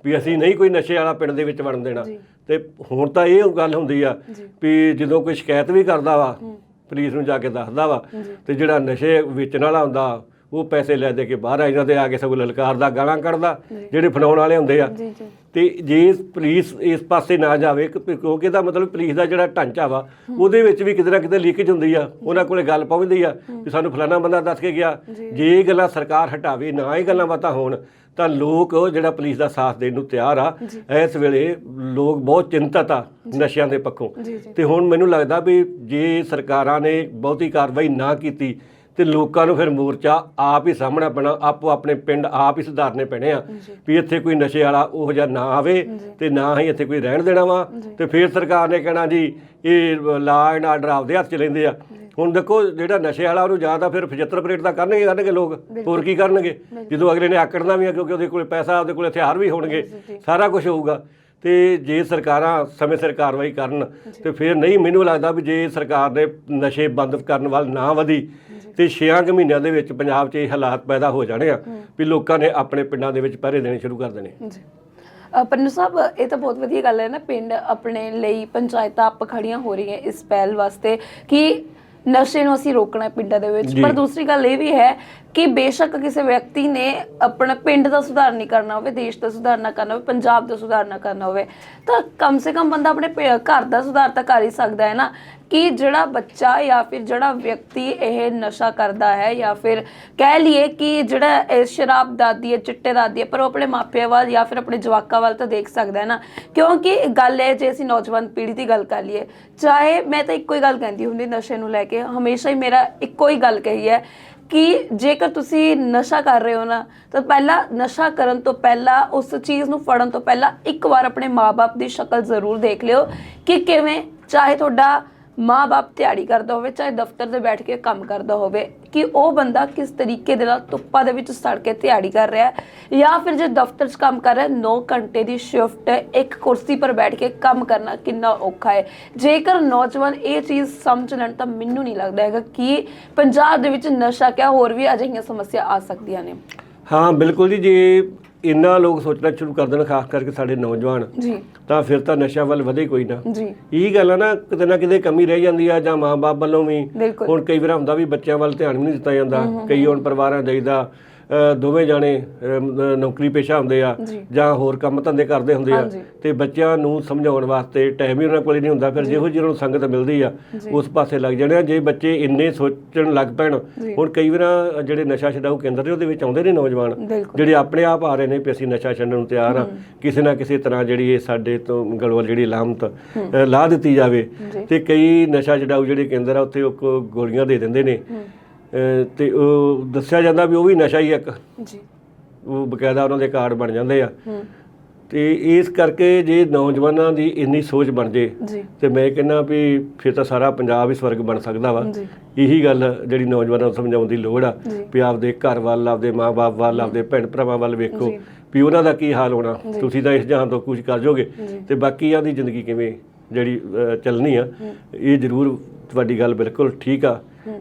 ਵੀ ਅਸੀਂ ਨਹੀਂ ਕੋਈ ਨਸ਼ੇ ਵਾਲਾ ਪਿੰਡ ਦੇ ਵਿੱਚ ਵੜਨ ਦੇਣਾ। ਤੇ ਹੁਣ ਤਾਂ ਇਹ ਗੱਲ ਹੁੰਦੀ ਆ ਵੀ ਜਦੋਂ ਕੋਈ ਸ਼ਿਕਾਇਤ ਵੀ ਕਰਦਾ ਵਾ, ਪੁਲਿਸ ਨੂੰ ਜਾ ਕੇ ਦੱਸਦਾ ਵਾ, ਤੇ ਜਿਹੜਾ ਨਸ਼ੇ ਵੇਚਣ ਵਾਲਾ ਹੁੰਦਾ ਉਹ ਪੈਸੇ ਲੈ ਦੇ ਕੇ ਬਾਹਰ ਆ ਜਾਂਦਾ ਤੇ ਆ ਕੇ ਸਗੋਂ ਲਲਕਾਰਦਾ, ਗਾਲਾਂ ਕੱਢਦਾ ਜਿਹੜੇ ਫੜਾਉਣ ਵਾਲੇ ਹੁੰਦੇ ਆ। ਤੇ ਜੇ ਪੁਲਿਸ ਇਸ ਪਾਸੇ ਨਾ ਜਾਵੇ, ਕਿਉਂਕਿ ਇਹਦਾ ਮਤਲਬ ਪੁਲਿਸ ਦਾ ਜਿਹੜਾ ਢਾਂਚਾ ਵਾ ਉਹਦੇ ਵਿੱਚ ਵੀ ਕਿਤੇ ਨਾ ਕਿਤੇ ਲੀਕੇਜ ਹੁੰਦੀ ਆ। ਉਹਨਾਂ ਕੋਲੇ ਗੱਲ ਪਹੁੰਚਦੀ ਆ ਵੀ ਸਾਨੂੰ ਫਲਾਣਾ ਬੰਦਾ ਦੱਸ ਕੇ ਗਿਆ। ਜੇ ਇਹ ਗੱਲਾਂ ਸਰਕਾਰ ਹਟਾਵੇ, ਨਾ ਇਹ ਗੱਲਾਂ ਬਾਤਾਂ ਹੋਣ, ਤਾਂ ਲੋਕ ਜਿਹੜਾ ਪੁਲਿਸ ਦਾ ਸਾਥ ਦੇਣ ਨੂੰ ਤਿਆਰ ਆ। ਇਸ ਵੇਲੇ ਲੋਕ ਬਹੁਤ ਚਿੰਤਤ ਆ ਨਸ਼ਿਆਂ ਦੇ ਪੱਖੋਂ। ਤੇ ਹੁਣ ਮੈਨੂੰ ਲੱਗਦਾ ਵੀ ਜੇ ਸਰਕਾਰਾਂ ਨੇ ਬਹੁਤੀ ਕਾਰਵਾਈ ਨਾ ਕੀਤੀ ਤੇ ਲੋਕਾਂ ਨੂੰ ਫਿਰ ਮੋਰਚਾ ਆਪ ਹੀ ਸਾਹਮਣਾ ਪੈਣਾ, ਆਪੋ ਆਪਣੇ ਪਿੰਡ ਆਪ ਹੀ ਸੁਧਾਰਨੇ ਪੈਣੇ ਆ ਵੀ ਇੱਥੇ ਕੋਈ ਨਸ਼ੇ ਵਾਲਾ ਉਹੋ ਜਿਹਾ ਨਾ ਆਵੇ ਤੇ ਨਾ ਹੀ ਇੱਥੇ ਕੋਈ ਰਹਿਣ ਦੇਣਾ ਵਾ। ਤੇ ਫਿਰ ਸਰਕਾਰ ਨੇ ਕਹਿਣਾ ਜੀ ਇਹ ਲਾ ਐਂਡ ਆਰਡਰ ਆਪਦੇ ਹੱਥ 'ਚ ਲੈਂਦੇ ਆ। ਹੁਣ ਦੇਖੋ ਜਿਹੜਾ ਨਸ਼ੇ ਵਾਲਾ ਉਹਨੂੰ ਜਾਂ ਤਾਂ ਫਿਰ 75 ਪਰੇਡ ਤਾਂ ਕਰਨਗੇ ਲੋਕ, ਹੋਰ ਕੀ ਕਰਨਗੇ ਜਦੋਂ ਅਗਲੇ ਨੇ ਆਕੜਨਾ ਵੀ ਆ, ਕਿਉਂਕਿ ਉਹਦੇ ਕੋਲ ਪੈਸਾ, ਉਹਦੇ ਕੋਲ ਹਥਿਆਰ ਵੀ ਹੋਣਗੇ, ਸਾਰਾ ਕੁਝ ਹੋਊਗਾ। ਤੇ ਜੇ ਸਰਕਾਰਾਂ ਸਮੇਂ ਸਿਰ ਕਾਰਵਾਈ ਕਰਨ ਤੇ ਫਿਰ ਨਹੀਂ, ਮੈਨੂੰ ਲੱਗਦਾ ਵੀ ਜੇ ਸਰਕਾਰ ਨੇ ਨਸ਼ੇ ਬੰਦ ਕਰਨ ਵੱਲ ਨਾ ਵਧੀ ਤੇ 6 ਮਹੀਨਿਆਂ ਦੇ ਵਿੱਚ ਪੰਜਾਬ 'ਚ ਇਹ ਹਾਲਾਤ ਪੈਦਾ ਹੋ ਜਾਣੇ ਆ ਵੀ ਲੋਕਾਂ ਨੇ ਆਪਣੇ ਪਿੰਡਾਂ ਦੇ ਵਿੱਚ ਪਹਿਰੇ ਦੇਣੇ ਸ਼ੁਰੂ ਕਰ ਦੇਣੇ। ਪੰਨੂ ਸਾਹਿਬ, ਇਹ ਤਾਂ ਬਹੁਤ ਵਧੀਆ ਗੱਲ ਹੈ ਨਾ, ਪਿੰਡ ਆਪਣੇ ਲਈ ਪੰਚਾਇਤਾਂ ਆਪ ਖੜੀਆਂ ਹੋ ਰਹੀਆਂ ਇਸ ਪਹਿਲ ਵਾਸਤੇ ਕਿ ਨਸ਼ੇ ਨੂੰ ਅਸੀਂ ਰੋਕਣਾ ਪਿੰਡਾਂ ਦੇ ਵਿੱਚ। ਪਰ ਦੂਸਰੀ ਗੱਲ ਇਹ ਵੀ ਹੈ ਕਿ ਬੇਸ਼ੱਕ ਕਿਸੇ ਵਿਅਕਤੀ ਨੇ ਆਪਣਾ ਪਿੰਡ ਦਾ ਸੁਧਾਰ ਨਹੀਂ ਕਰਨਾ ਹੋਵੇ, ਦੇਸ਼ ਦਾ ਸੁਧਾਰ ਨਾ ਕਰਨਾ ਹੋਵੇ, ਪੰਜਾਬ ਦਾ ਸੁਧਾਰ ਨਾ ਕਰਨਾ ਹੋਵੇ, ਤਾਂ ਕਮ ਸੇ ਕਮ ਬੰਦਾ ਆਪਣੇ ਘਰ ਦਾ ਸੁਧਾਰ ਤਾਂ ਕਰ ਹੀ ਸਕਦਾ ਹੈ ਨਾ। ਕਿ ਜਿਹੜਾ ਬੱਚਾ ਜਾਂ ਫਿਰ ਜਿਹੜਾ ਵਿਅਕਤੀ ਇਹ ਨਸ਼ਾ ਕਰਦਾ ਹੈ ਜਾਂ ਫਿਰ ਕਹਿ ਲਈਏ ਕਿ ਜਿਹੜਾ ਇਹ ਸ਼ਰਾਬ ਦਾਦੀ ਹੈ, ਚਿੱਟੇ ਦਾਦੀ ਹੈ, ਪਰ ਉਹ ਆਪਣੇ ਮਾਪਿਆਂ ਵੱਲ ਜਾਂ ਫਿਰ ਆਪਣੇ ਜਵਾਕਾਂ ਵੱਲ ਤਾਂ ਦੇਖ ਸਕਦਾ ਹੈ ਨਾ। ਕਿਉਂਕਿ ਗੱਲ ਹੈ, ਜੇ ਅਸੀਂ ਨੌਜਵਾਨ ਪੀੜ੍ਹੀ ਦੀ ਗੱਲ ਕਰ ਲਈਏ, ਚਾਹੇ ਮੈਂ ਤਾਂ ਇੱਕੋ ਹੀ ਗੱਲ ਕਹਿੰਦੀ ਹੁੰਦੀ ਨਸ਼ੇ ਨੂੰ ਲੈ ਕੇ, ਹਮੇਸ਼ਾ ਹੀ ਮੇਰਾ ਇੱਕੋ ਹੀ ਗੱਲ ਕਹੀ ਹੈ ਕਿ ਜੇਕਰ ਤੁਸੀਂ ਨਸ਼ਾ ਕਰ ਰਹੇ ਹੋ ਨਾ, ਤਾਂ ਪਹਿਲਾਂ ਨਸ਼ਾ ਕਰਨ ਤੋਂ ਪਹਿਲਾਂ, ਉਸ ਚੀਜ਼ ਨੂੰ ਫੜਨ ਤੋਂ ਪਹਿਲਾਂ ਇੱਕ ਵਾਰ ਆਪਣੇ ਮਾਂ-ਬਾਪ ਦੀ ਸ਼ਕਲ ਜ਼ਰੂਰ ਦੇਖ ਲਿਓ ਕਿ ਕਿਵੇਂ, ਚਾਹੇ ਤੁਹਾਡਾ ਮਾਂ-ਬਾਪ ਦਿਹਾੜੀ ਕਰਦਾ ਹੋਵੇ, ਚਾਹੇ ਦਫ਼ਤਰ ਦੇ ਬੈਠ ਕੇ ਕੰਮ ਕਰਦਾ ਹੋਵੇ, ਕਿ ਉਹ ਬੰਦਾ ਕਿਸ ਤਰੀਕੇ ਦੇ ਨਾਲ ਧੁੱਪਾਂ ਦੇ ਵਿੱਚ ਸੜ ਕੇ ਦਿਹਾੜੀ ਕਰ ਰਿਹਾ ਹੈ। ਜਾਂ ਫਿਰ ਜੇ ਦਫ਼ਤਰ 'ਚ ਕੰਮ ਕਰ ਰਿਹਾ, 9 ਘੰਟੇ ਦੀ ਸ਼ਿਫਟ, ਇੱਕ ਕੁਰਸੀ ਪਰ ਬੈਠ ਕੇ ਕੰਮ ਕਰਨਾ ਕਿੰਨਾ ਔਖਾ ਹੈ। ਜੇਕਰ ਨੌਜਵਾਨ ਇਹ ਚੀਜ਼ ਸਮਝ ਲੈਣ ਤਾਂ ਮੈਨੂੰ ਨਹੀਂ ਲੱਗਦਾ ਹੈਗਾ ਕਿ ਪੰਜਾਬ ਦੇ ਵਿੱਚ ਨਸ਼ਾ ਕਿਆ ਹੋਰ ਵੀ ਅਜਿਹੀਆਂ ਸਮੱਸਿਆ ਆ ਸਕਦੀਆਂ ਨੇ। ਹਾਂ ਬਿਲਕੁਲ ਜੀ, ਜੇ ਇੰਨਾ ਲੋਕ ਸੋਚਣਾ ਸ਼ੁਰੂ ਕਰ ਦੇਣ, ਖਾਸ ਕਰਕੇ ਸਾਡੇ ਨੌਜਵਾਨ, ਤਾਂ ਫਿਰ ਤਾਂ ਨਸ਼ਾ ਵੱਲ ਵਧੇ ਕੋਈ ਨਾ। ਇਹ ਗੱਲ ਆ ਨਾ, ਕਿਤੇ ਨਾ ਕਿਤੇ ਕਮੀ ਰਹਿ ਜਾਂਦੀ ਆ, ਜਾਂ ਮਾਂ-ਬਾਪ ਵੱਲੋਂ ਵੀ। ਹੁਣ ਕਈ ਵਾਰ ਹੁੰਦਾ ਵੀ ਬੱਚਿਆਂ ਵੱਲ ਧਿਆਨ ਵੀ ਨਹੀਂ ਦਿੱਤਾ ਜਾਂਦਾ। ਕਈ ਹੁਣ ਪਰਿਵਾਰਾਂ ਜਾਈਦਾ ਦੋਵੇਂ ਜਾਣੇ ਨੌਕਰੀ ਪੇਸ਼ਾ ਹੁੰਦੇ ਆ ਜਾਂ ਹੋਰ ਕੰਮ ਧੰਦੇ ਕਰਦੇ ਹੁੰਦੇ ਆ, ਤੇ ਬੱਚਿਆਂ ਨੂੰ ਸਮਝਾਉਣ ਵਾਸਤੇ ਟਾਈਮ ਹੀ ਉਹਨਾਂ ਕੋਲ ਨਹੀਂ ਹੁੰਦਾ। ਫਿਰ ਜਿਹੋ ਜਿਹੀ ਉਹਨਾਂ ਨੂੰ ਸੰਗਤ ਮਿਲਦੀ ਆ ਉਸ ਪਾਸੇ ਲੱਗ ਜਾਣੇ ਆ। ਜੇ ਬੱਚੇ ਇੰਨੇ ਸੋਚਣ ਲੱਗ ਪੈਣ, ਹੁਣ ਕਈ ਵਾਰ ਜਿਹੜੇ ਨਸ਼ਾ ਛਡਾਊ ਕੇਂਦਰ ਨੇ ਉਹਦੇ ਵਿੱਚ ਆਉਂਦੇ ਨੇ ਨੌਜਵਾਨ ਜਿਹੜੇ ਆਪਣੇ ਆਪ ਆ ਰਹੇ ਨੇ ਵੀ ਅਸੀਂ ਨਸ਼ਾ ਛੱਡਣ ਨੂੰ ਤਿਆਰ ਆ, ਕਿਸੇ ਨਾ ਕਿਸੇ ਤਰ੍ਹਾਂ ਜਿਹੜੀ ਇਹ ਸਾਡੇ ਤੋਂ ਗਲੋਂ ਜਿਹੜੀ ਲਾਮਤ ਲਾ ਦਿੱਤੀ ਜਾਵੇ। ਤੇ ਕਈ ਨਸ਼ਾ ਛਡਾਊ ਜਿਹੜੇ ਕੇਂਦਰ ਆ ਉੱਥੇ ਉਹ ਗੋਲੀਆਂ ਦੇ ਦਿੰਦੇ ਨੇ, ਤੇ ਉਹ ਦੱਸਿਆ ਜਾਂਦਾ ਵੀ ਉਹ ਵੀ ਨਸ਼ਾ ਹੀ ਇੱਕ, ਉਹ ਬਕਾਇਦਾ ਉਹਨਾਂ ਦੇ ਕਾਰਡ ਬਣ ਜਾਂਦੇ ਆ। ਤੇ ਇਸ ਕਰਕੇ ਜੇ ਨੌਜਵਾਨਾਂ ਦੀ ਇੰਨੀ ਸੋਚ ਬਣ ਜੇ ਤੇ ਮੈਂ ਕਹਿੰਦਾ ਵੀ ਫਿਰ ਤਾਂ ਸਾਰਾ ਪੰਜਾਬ ਹੀ ਸਵਰਗ ਬਣ ਸਕਦਾ ਵਾ। ਇਹੀ ਗੱਲ ਜਿਹੜੀ ਨੌਜਵਾਨਾਂ ਨੂੰ ਸਮਝਾਉਣ ਦੀ ਲੋੜ ਆ ਵੀ ਆਪਦੇ ਘਰ ਵੱਲ, ਆਪਦੇ ਮਾਂ-ਬਾਪ ਵੱਲ, ਆਪਦੇ ਭੈਣ ਭਰਾਵਾਂ ਵੱਲ ਵੇਖੋ ਵੀ ਉਹਨਾਂ ਦਾ ਕੀ ਹਾਲ ਹੋਣਾ। ਤੁਸੀਂ ਤਾਂ ਇਸ ਜਹਾਨ ਤੋਂ ਕੁਝ ਕਰ ਜਾਓਗੇ ਤੇ ਬਾਕੀਆਂ ਦੀ ਜ਼ਿੰਦਗੀ ਕਿਵੇਂ ਜਿਹੜੀ ਚੱਲਣੀ ਆ। ਇਹ ਜ਼ਰੂਰ ਤੁਹਾਡੀ ਗੱਲ ਬਿਲਕੁਲ ਠੀਕ ਆ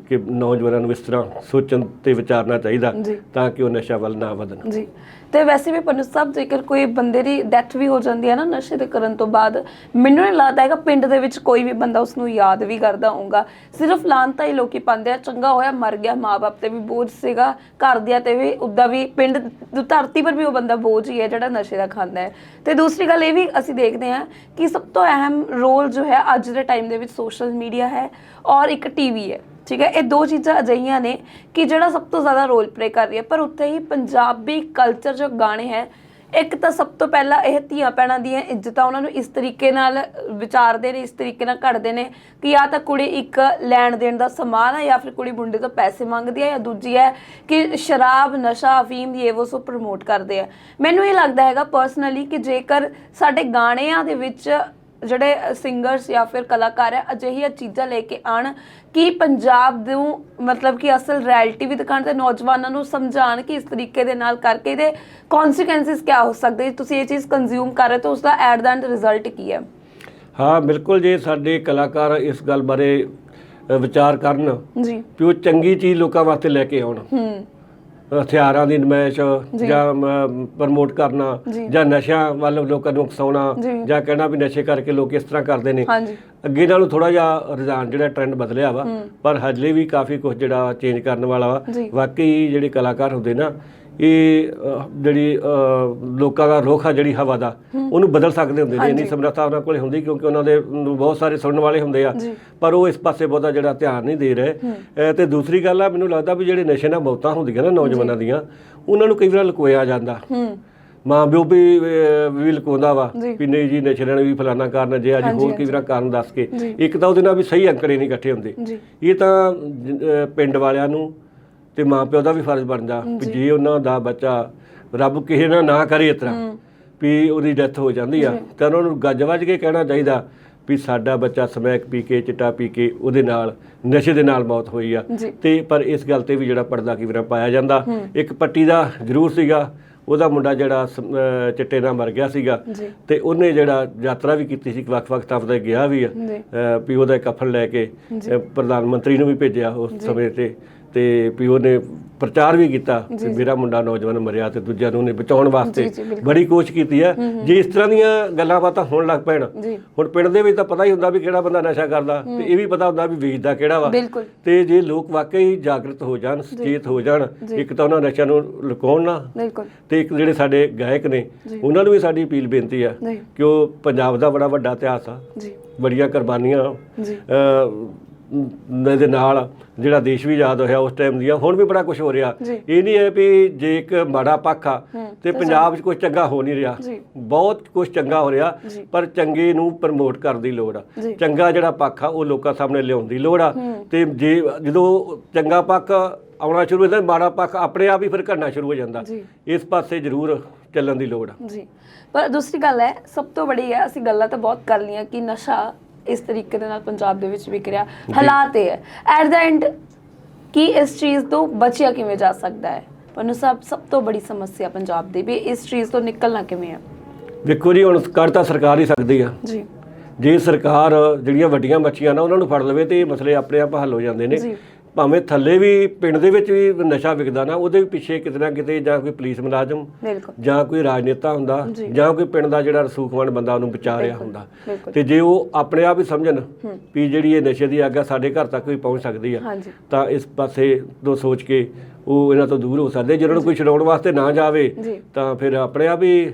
ਕਿ ਨੌਜਵਾਨਾਂ ਨੂੰ ਇਸ ਤਰ੍ਹਾਂ ਸੋਚਣ ਤੇ ਵਿਚਾਰਨਾ ਚਾਹੀਦਾ ਤਾਂ ਕਿ ਉਹ ਨਸ਼ਾ ਵੱਲ ਨਾ ਵਧਣ। ਜੀ, ਤੇ ਵੈਸੇ ਵੀ ਪੰਨੂ ਸਾਹਿਬ, ਜੇਕਰ ਕੋਈ ਬੰਦੇ ਦੀ ਡੈਥ ਵੀ ਹੋ ਜਾਂਦੀ ਹੈ ਨਾ ਨਸ਼ੇ ਦੇ ਕਰਨ ਤੋਂ ਬਾਅਦ, ਮੈਨੂੰ ਨਹੀਂ ਲੱਗਦਾ ਹੈਗਾ ਪਿੰਡ ਦੇ ਵਿੱਚ ਕੋਈ ਵੀ ਬੰਦਾ ਉਸਨੂੰ ਯਾਦ ਵੀ ਕਰਦਾ ਹੋਊਗਾ। ਸਿਰਫ ਲਾਂਤਾਂ ਹੀ ਲੋਕੀ ਪਾਉਂਦੇ ਆ, ਚੰਗਾ ਹੋਇਆ ਮਰ ਗਿਆ, ਮਾਂ-ਬਾਪ ਤੇ ਵੀ ਬੋਝ ਸੀਗਾ, ਘਰਦਿਆਂ ਤੇ ਵੀ, ਉੱਦਾਂ ਵੀ ਪਿੰਡ ਧਰਤੀ ਪਰ ਵੀ ਉਹ ਬੰਦਾ ਬੋਝ ਹੀ ਹੈ ਜਿਹੜਾ ਨਸ਼ੇ ਦਾ ਖਾਂਦਾ ਹੈ। ਤੇ ਦੂਸਰੀ ਗੱਲ ਇਹ ਵੀ ਅਸੀਂ ਦੇਖਦੇ ਹਾਂ ਕਿ ਸਭ ਤੋਂ ਅਹਿਮ ਰੋਲ ਜੋ ਹੈ ਅੱਜ ਦੇ ਟਾਈਮ ਦੇ ਵਿੱਚ ਸੋਸ਼ਲ ਮੀਡੀਆ ਹੈ ਔਰ ਇੱਕ TV ਹੈ। ਠੀਕ ਹੈ, ਇਹ ਦੋ ਚੀਜ਼ਾਂ ਅਜਿਹੀਆਂ ਨੇ ਕਿ ਜਿਹੜਾ ਸਭ ਤੋਂ ਜ਼ਿਆਦਾ ਰੋਲ ਪਲੇ ਕਰ ਰਹੀ ਹੈ। ਪਰ ਉੱਥੇ ਹੀ ਪੰਜਾਬੀ ਕਲਚਰ ਜੋ ਗਾਣੇ ਹੈ, ਇੱਕ ਤਾਂ ਸਭ ਤੋਂ ਪਹਿਲਾਂ ਇਹ ਧੀਆਂ ਭੈਣਾਂ ਦੀਆਂ ਇੱਜ਼ਤਾਂ ਉਹਨਾਂ ਨੂੰ ਇਸ ਤਰੀਕੇ ਨਾਲ ਵਿਚਾਰਦੇ ਨੇ, ਇਸ ਤਰੀਕੇ ਨਾਲ ਘੜਦੇ ਨੇ ਕਿ ਜਾਂ ਤਾਂ ਕੁੜੀ ਇੱਕ ਲੈਣ ਦੇਣ ਦਾ ਸਮਾਨ ਹੈ ਜਾਂ ਫਿਰ ਕੁੜੀ ਮੁੰਡੇ ਤੋਂ ਪੈਸੇ ਮੰਗਦੀ ਹੈ, ਜਾਂ ਦੂਜੀ ਹੈ ਕਿ ਸ਼ਰਾਬ, ਨਸ਼ਾ, ਅਫੀਮ ਇਹ ਉਹ ਸਭ ਪ੍ਰਮੋਟ ਕਰਦੇ ਆ। ਮੈਨੂੰ ਇਹ ਲੱਗਦਾ ਹੈਗਾ ਪਰਸਨਲੀ ਕਿ ਜੇਕਰ ਸਾਡੇ ਗਾਣਿਆਂ ਦੇ ਵਿੱਚ ਜਿਹੜੇ ਸਿੰਗਰਸ ਜਾਂ ਫਿਰ ਕਲਾਕਾਰ ਹੈ ਅਜਿਹੀਆਂ ਚੀਜ਼ਾਂ ਲੈ ਕੇ ਆਉਣ ਕਿ ਪੰਜਾਬ ਨੂੰ ਮਤਲਬ ਕਿ ਅਸਲ ਰਿਐਲਿਟੀ ਵੀ ਦਿਖਾਉਣ ਤੇ ਨੌਜਵਾਨਾਂ ਨੂੰ ਸਮਝਾਉਣ ਕਿ ਇਸ ਤਰੀਕੇ ਦੇ ਨਾਲ ਕਰਕੇ ਇਹਦੇ ਕੌਨਸੀਕੁਐਂਸਿਸ ਕਿਆ ਹੋ ਸਕਦੇ, ਤੁਸੀਂ ਇਹ ਚੀਜ਼ ਕੰਜ਼ਿਊਮ ਕਰ ਰਹੇ ਤਾਂ ਉਸਦਾ ਐਟ ਦਾ ਐਂਡ ਰਿਜ਼ਲਟ ਕੀ ਹੈ। ਹਾਂ ਬਿਲਕੁਲ, ਜੇ ਸਾਡੇ ਕਲਾਕਾਰ ਇਸ ਗੱਲ ਬਾਰੇ ਵਿਚਾਰ ਕਰਨ ਜੀ ਵੀ ਉਹ ਚੰਗੀ ਚੀਜ਼ ਲੋਕਾਂ ਵਾਸਤੇ ਲੈ ਕੇ ਆਉਣ, ਹਥਿਆਰਾਂ ਦੀ ਨਮਾਇਸ਼ ਜਾਂ ਪ੍ਰਮੋਟ ਕਰਨਾ ਜਾਂ ਨਸ਼ਿਆਂ ਵੱਲ ਲੋਕਾਂ ਨੂੰ ਉਕਸਾਉਣਾ ਜਾਂ ਕਹਿਣਾ ਵੀ ਨਸ਼ੇ ਕਰਕੇ ਲੋਕ ਇਸ ਤਰ੍ਹਾਂ ਕਰਦੇ ਨੇ, ਅੱਗੇ ਨਾਲੋਂ ਥੋੜਾ ਜਿਹਾ ਰੁਝਾਨ ਜਿਹੜਾ ਟ੍ਰੈਂਡ ਬਦਲਿਆ ਵਾ, ਪਰ ਹਜੇ ਵੀ ਕਾਫੀ ਕੁਝ ਜਿਹੜਾ ਚੇਂਜ ਕਰਨ ਵਾਲਾ ਵਾ। ਵਾਕਈ ਜਿਹੜੇ ਕਲਾਕਾਰ ਹੁੰਦੇ ਨਾ, ਇਹ ਜਿਹੜੀ ਲੋਕਾਂ ਦਾ ਰੁੱਖ ਆ ਜਿਹੜੀ ਹਵਾ ਦਾ ਉਹਨੂੰ ਬਦਲ ਸਕਦੇ ਹੁੰਦੇ ਨੇ। ਇੰਨੀ ਸਮਰੱਥਾ ਉਹਨਾਂ ਕੋਲ ਹੁੰਦੀ ਕਿਉਂਕਿ ਉਹਨਾਂ ਦੇ ਬਹੁਤ ਸਾਰੇ ਸੁਣਨ ਵਾਲੇ ਹੁੰਦੇ ਆ, ਪਰ ਉਹ ਇਸ ਪਾਸੇ ਬਹੁਤਾ ਜਿਹੜਾ ਧਿਆਨ ਨਹੀਂ ਦੇ ਰਹੇ। ਤੇ ਦੂਸਰੀ ਗੱਲ ਆ, ਮੈਨੂੰ ਲੱਗਦਾ ਵੀ ਜਿਹੜੇ ਨਸ਼ੇ ਨਾਲ ਮੌਤਾਂ ਹੁੰਦੀਆਂ ਨਾ ਨੌਜਵਾਨਾਂ ਦੀਆਂ, ਉਹਨਾਂ ਨੂੰ ਕਈ ਵਾਰ ਲੁਕੋਇਆ ਜਾਂਦਾ। ਮਾਂ ਪਿਓ ਵੀ ਲੁਕਾਉਂਦਾ ਵਾ ਵੀ ਨਹੀਂ ਜੀ ਨਸ਼ੇ ਨਾਲ ਵੀ ਫਲਾਨਾ ਕਾਰਨ ਜੇ ਅੱਜ ਹੋਰ ਕਈ ਵਾਰ ਕਾਰਨ ਦੱਸ ਕੇ। ਇੱਕ ਤਾਂ ਉਹਦੇ ਨਾਲ ਵੀ ਸਹੀ ਅੰਕੜੇ ਨਹੀਂ ਇਕੱਠੇ ਹੁੰਦੇ। ਇਹ ਤਾਂ ਪਿੰਡ ਵਾਲਿਆਂ ਨੂੰ ਤੇ ਮਾਂ ਪਿਓ ਦਾ ਵੀ ਫਰਜ਼ ਬਣਦਾ ਵੀ ਜੇ ਉਹਨਾਂ ਦਾ ਬੱਚਾ ਰੱਬ ਕਿਸੇ ਨਾਲ ਨਾ ਕਰੇ ਇਸ ਤਰ੍ਹਾਂ ਵੀ ਉਹਦੀ ਡੈਥ ਹੋ ਜਾਂਦੀ ਆ, ਤਾਂ ਉਹਨਾਂ ਨੂੰ ਗੱਜ ਵੱਜ ਕੇ ਕਹਿਣਾ ਚਾਹੀਦਾ ਵੀ ਸਾਡਾ ਬੱਚਾ ਸਮੈਕ ਪੀ ਕੇ ਚਿੱਟਾ ਪੀ ਕੇ ਉਹਦੇ ਨਾਲ ਨਸ਼ੇ ਦੇ ਨਾਲ ਮੌਤ ਹੋਈ ਆ। ਤੇ ਪਰ ਇਸ ਗੱਲ ਤੇ ਵੀ ਜਿਹੜਾ ਪਰਦਾ ਕਈ ਵਾਰ ਪਾਇਆ ਜਾਂਦਾ। ਇੱਕ ਪੱਟੀ ਦਾ ਜ਼ਰੂਰ ਸੀਗਾ, ਉਹਦਾ ਮੁੰਡਾ ਜਿਹੜਾ ਚਿੱਟੇ ਨਾਲ ਮਰ ਗਿਆ ਸੀਗਾ, ਤੇ ਉਹਨੇ ਜਿਹੜਾ ਯਾਤਰਾ ਵੀ ਕੀਤੀ ਸੀ, ਵੱਖ-ਵੱਖ ਥਾਂ ਤੇ ਗਿਆ ਵੀ ਆ ਵੀ ਉਹਦਾ ਕਫਨ ਲੈ ਕੇ ਪ੍ਰਧਾਨ ਮੰਤਰੀ ਨੂੰ ਵੀ ਭੇਜਿਆ ਉਸ ਸਮੇਂ ਤੇ ਵੀ ਉਹਨੇ ਪ੍ਰਚਾਰ ਵੀ ਕੀਤਾ ਵੀ ਮੇਰਾ ਮੁੰਡਾ ਨੌਜਵਾਨ ਮਰਿਆ ਤੇ ਦੂਜਿਆਂ ਨੂੰ ਉਹਨੇ ਬਚਾਉਣ ਵਾਸਤੇ ਬੜੀ ਕੋਸ਼ਿਸ਼ ਕੀਤੀ ਹੈ। ਜੇ ਇਸ ਤਰ੍ਹਾਂ ਦੀਆਂ ਗੱਲਾਂ ਬਾਤਾਂ ਹੋਣ ਲੱਗ ਪੈਣ, ਹੁਣ ਪਿੰਡ ਦੇ ਵਿੱਚ ਤਾਂ ਪਤਾ ਹੀ ਹੁੰਦਾ ਵੀ ਕਿਹੜਾ ਬੰਦਾ ਨਸ਼ਾ ਕਰਦਾ, ਤੇ ਇਹ ਵੀ ਪਤਾ ਹੁੰਦਾ ਵੀ ਵੇਚਦਾ ਕਿਹੜਾ ਵਾ। ਤੇ ਜੇ ਲੋਕ ਵਾਕਈ ਜਾਗਰਤ ਹੋ ਜਾਣ, ਸੁਚੇਤ ਹੋ ਜਾਣ, ਇੱਕ ਤਾਂ ਉਹਨਾਂ ਨਸ਼ਿਆਂ ਨੂੰ ਲੁਕਾਉਣ ਨਾ, ਤੇ ਇੱਕ ਜਿਹੜੇ ਸਾਡੇ ਗਾਇਕ ਨੇ ਉਹਨਾਂ ਨੂੰ ਵੀ ਸਾਡੀ ਅਪੀਲ ਬੇਨਤੀ ਆ ਕਿ ਉਹ ਪੰਜਾਬ ਦਾ ਬੜਾ ਵੱਡਾ ਇਤਿਹਾਸ ਆ, ਬੜੀਆਂ ਕੁਰਬਾਨੀਆਂ ਦੇ ਨਾਲ ਜਿਹੜਾ ਦੇਸ਼ ਵੀ ਆਜ਼ਾਦ ਹੋਇਆ ਉਸ ਟਾਈਮ ਦੀਆਂ, ਹੁਣ ਵੀ ਬੜਾ ਕੁਝ ਹੋ ਰਿਹਾ। ਇਹ ਨਹੀਂ ਹੈ ਵੀ ਜੇ ਇੱਕ ਮਾੜਾ ਪੱਖ ਆ ਤੇ ਪੰਜਾਬ 'ਚ ਕੁਝ ਚੰਗਾ ਹੋ ਨਹੀਂ ਰਿਹਾ, ਬਹੁਤ ਕੁਝ ਚੰਗਾ ਹੋ ਰਿਹਾ, ਪਰ ਚੰਗੇ ਨੂੰ ਪ੍ਰਮੋਟ ਕਰਨ ਦੀ ਲੋੜ ਆ। ਚੰਗਾ ਜਿਹੜਾ ਪੱਖ ਆ ਉਹ ਲੋਕਾਂ ਸਾਹਮਣੇ ਲਿਆਉਣ ਦੀ ਲੋੜ ਆ। ਤੇ ਜੇ ਜਦੋਂ ਚੰਗਾ ਪੱਖ ਆਉਣਾ ਸ਼ੁਰੂ ਹੋ ਜਾਂਦਾ, ਮਾੜਾ ਪੱਖ ਆਪਣੇ ਆਪ ਹੀ ਫਿਰ ਘਟਣਾ ਸ਼ੁਰੂ ਹੋ ਜਾਂਦਾ। ਇਸ ਪਾਸੇ ਜ਼ਰੂਰ ਚੱਲਣ ਦੀ ਲੋੜ ਆ। ਪਰ ਦੂਸਰੀ ਗੱਲ ਹੈ, ਸਭ ਤੋਂ ਬੜੀ ਹੈ, ਅਸੀਂ ਗੱਲਾਂ ਤਾਂ ਬਹੁਤ ਕਰ ਲਈਆਂ ਕਿ ਨਸ਼ਾ ਇਸ ਤਰੀਕੇ ਦੇ ਨਾਲ ਪੰਜਾਬ ਦੇ ਵਿੱਚ ਵਿਕ ਰਿਹਾ, ਹਾਲਾਤ ਇਹ ਹੈ ਐਟ ਦਾ ਐਂਡ ਕਿ ਇਸ ਚੀਜ਼ ਤੋਂ ਬਚਿਆ ਕਿਵੇਂ ਜਾ ਸਕਦਾ ਹੈ? ਤੁਹਾਨੂੰ ਸਭ ਤੋਂ ਬੜੀ ਸਮੱਸਿਆ ਪੰਜਾਬ ਦੀ ਵੀ ਇਸ ਚੀਜ਼ ਤੋਂ ਨਿਕਲਣਾ ਕਿਵੇਂ ਹੈ? ਦੇਖੋ ਜੀ, ਹੁਣ ਕਰ ਤਾਂ ਸਰਕਾਰ ਹੀ ਸਕਦੀ ਆ ਜੀ। ਜੇ ਸਰਕਾਰ ਜਿਹੜੀਆਂ ਵੱਡੀਆਂ ਮੱਛੀਆਂ ਨਾ ਉਹਨਾਂ ਨੂੰ ਫੜ ਲਵੇ ਤੇ ਇਹ ਮਸਲੇ ਆਪਣੇ ਆਪ ਹੱਲ ਹੋ ਜਾਂਦੇ ਨੇ। ਭਾਵੇਂ ਥੱਲੇ ਵੀ ਪਿੰਡ ਦੇ ਵਿੱਚ ਵੀ ਨਸ਼ਾ ਵਿਕਦਾ ਨਾ, ਉਹਦੇ ਵੀ ਪਿੱਛੇ ਕਿਤੇ ਨਾ ਕਿਤੇ ਜਾਂ ਕੋਈ ਪੁਲਿਸ ਮੁਲਾਜ਼ਮ ਜਾਂ ਕੋਈ ਰਾਜਨੇਤਾ ਹੁੰਦਾ ਜਾਂ ਕੋਈ ਪਿੰਡ ਦਾ ਜਿਹੜਾ ਰਸੂਖਵਾਨ ਬੰਦਾ ਉਹਨੂੰ ਬਚਾ ਰਿਹਾ ਹੁੰਦਾ। ਤੇ ਜੇ ਉਹ ਆਪਣੇ ਆਪ ਹੀ ਸਮਝਣ ਵੀ ਜਿਹੜੀ ਇਹ ਨਸ਼ੇ ਦੀ ਅੱਗ ਸਾਡੇ ਘਰ ਤੱਕ ਵੀ ਪਹੁੰਚ ਸਕਦੀ ਆ, ਤਾਂ ਇਸ ਪਾਸੇ ਤੋਂ ਸੋਚ ਕੇ ਉਹ ਇਹਨਾਂ ਤੋਂ ਦੂਰ ਹੋ ਸਕਦੇ। ਜਿਹਨਾਂ ਨੂੰ ਕੋਈ ਛਡਾਉਣ ਵਾਸਤੇ ਨਾ ਜਾਵੇ ਤਾਂ ਫਿਰ ਆਪਣੇ ਆਪ ਹੀ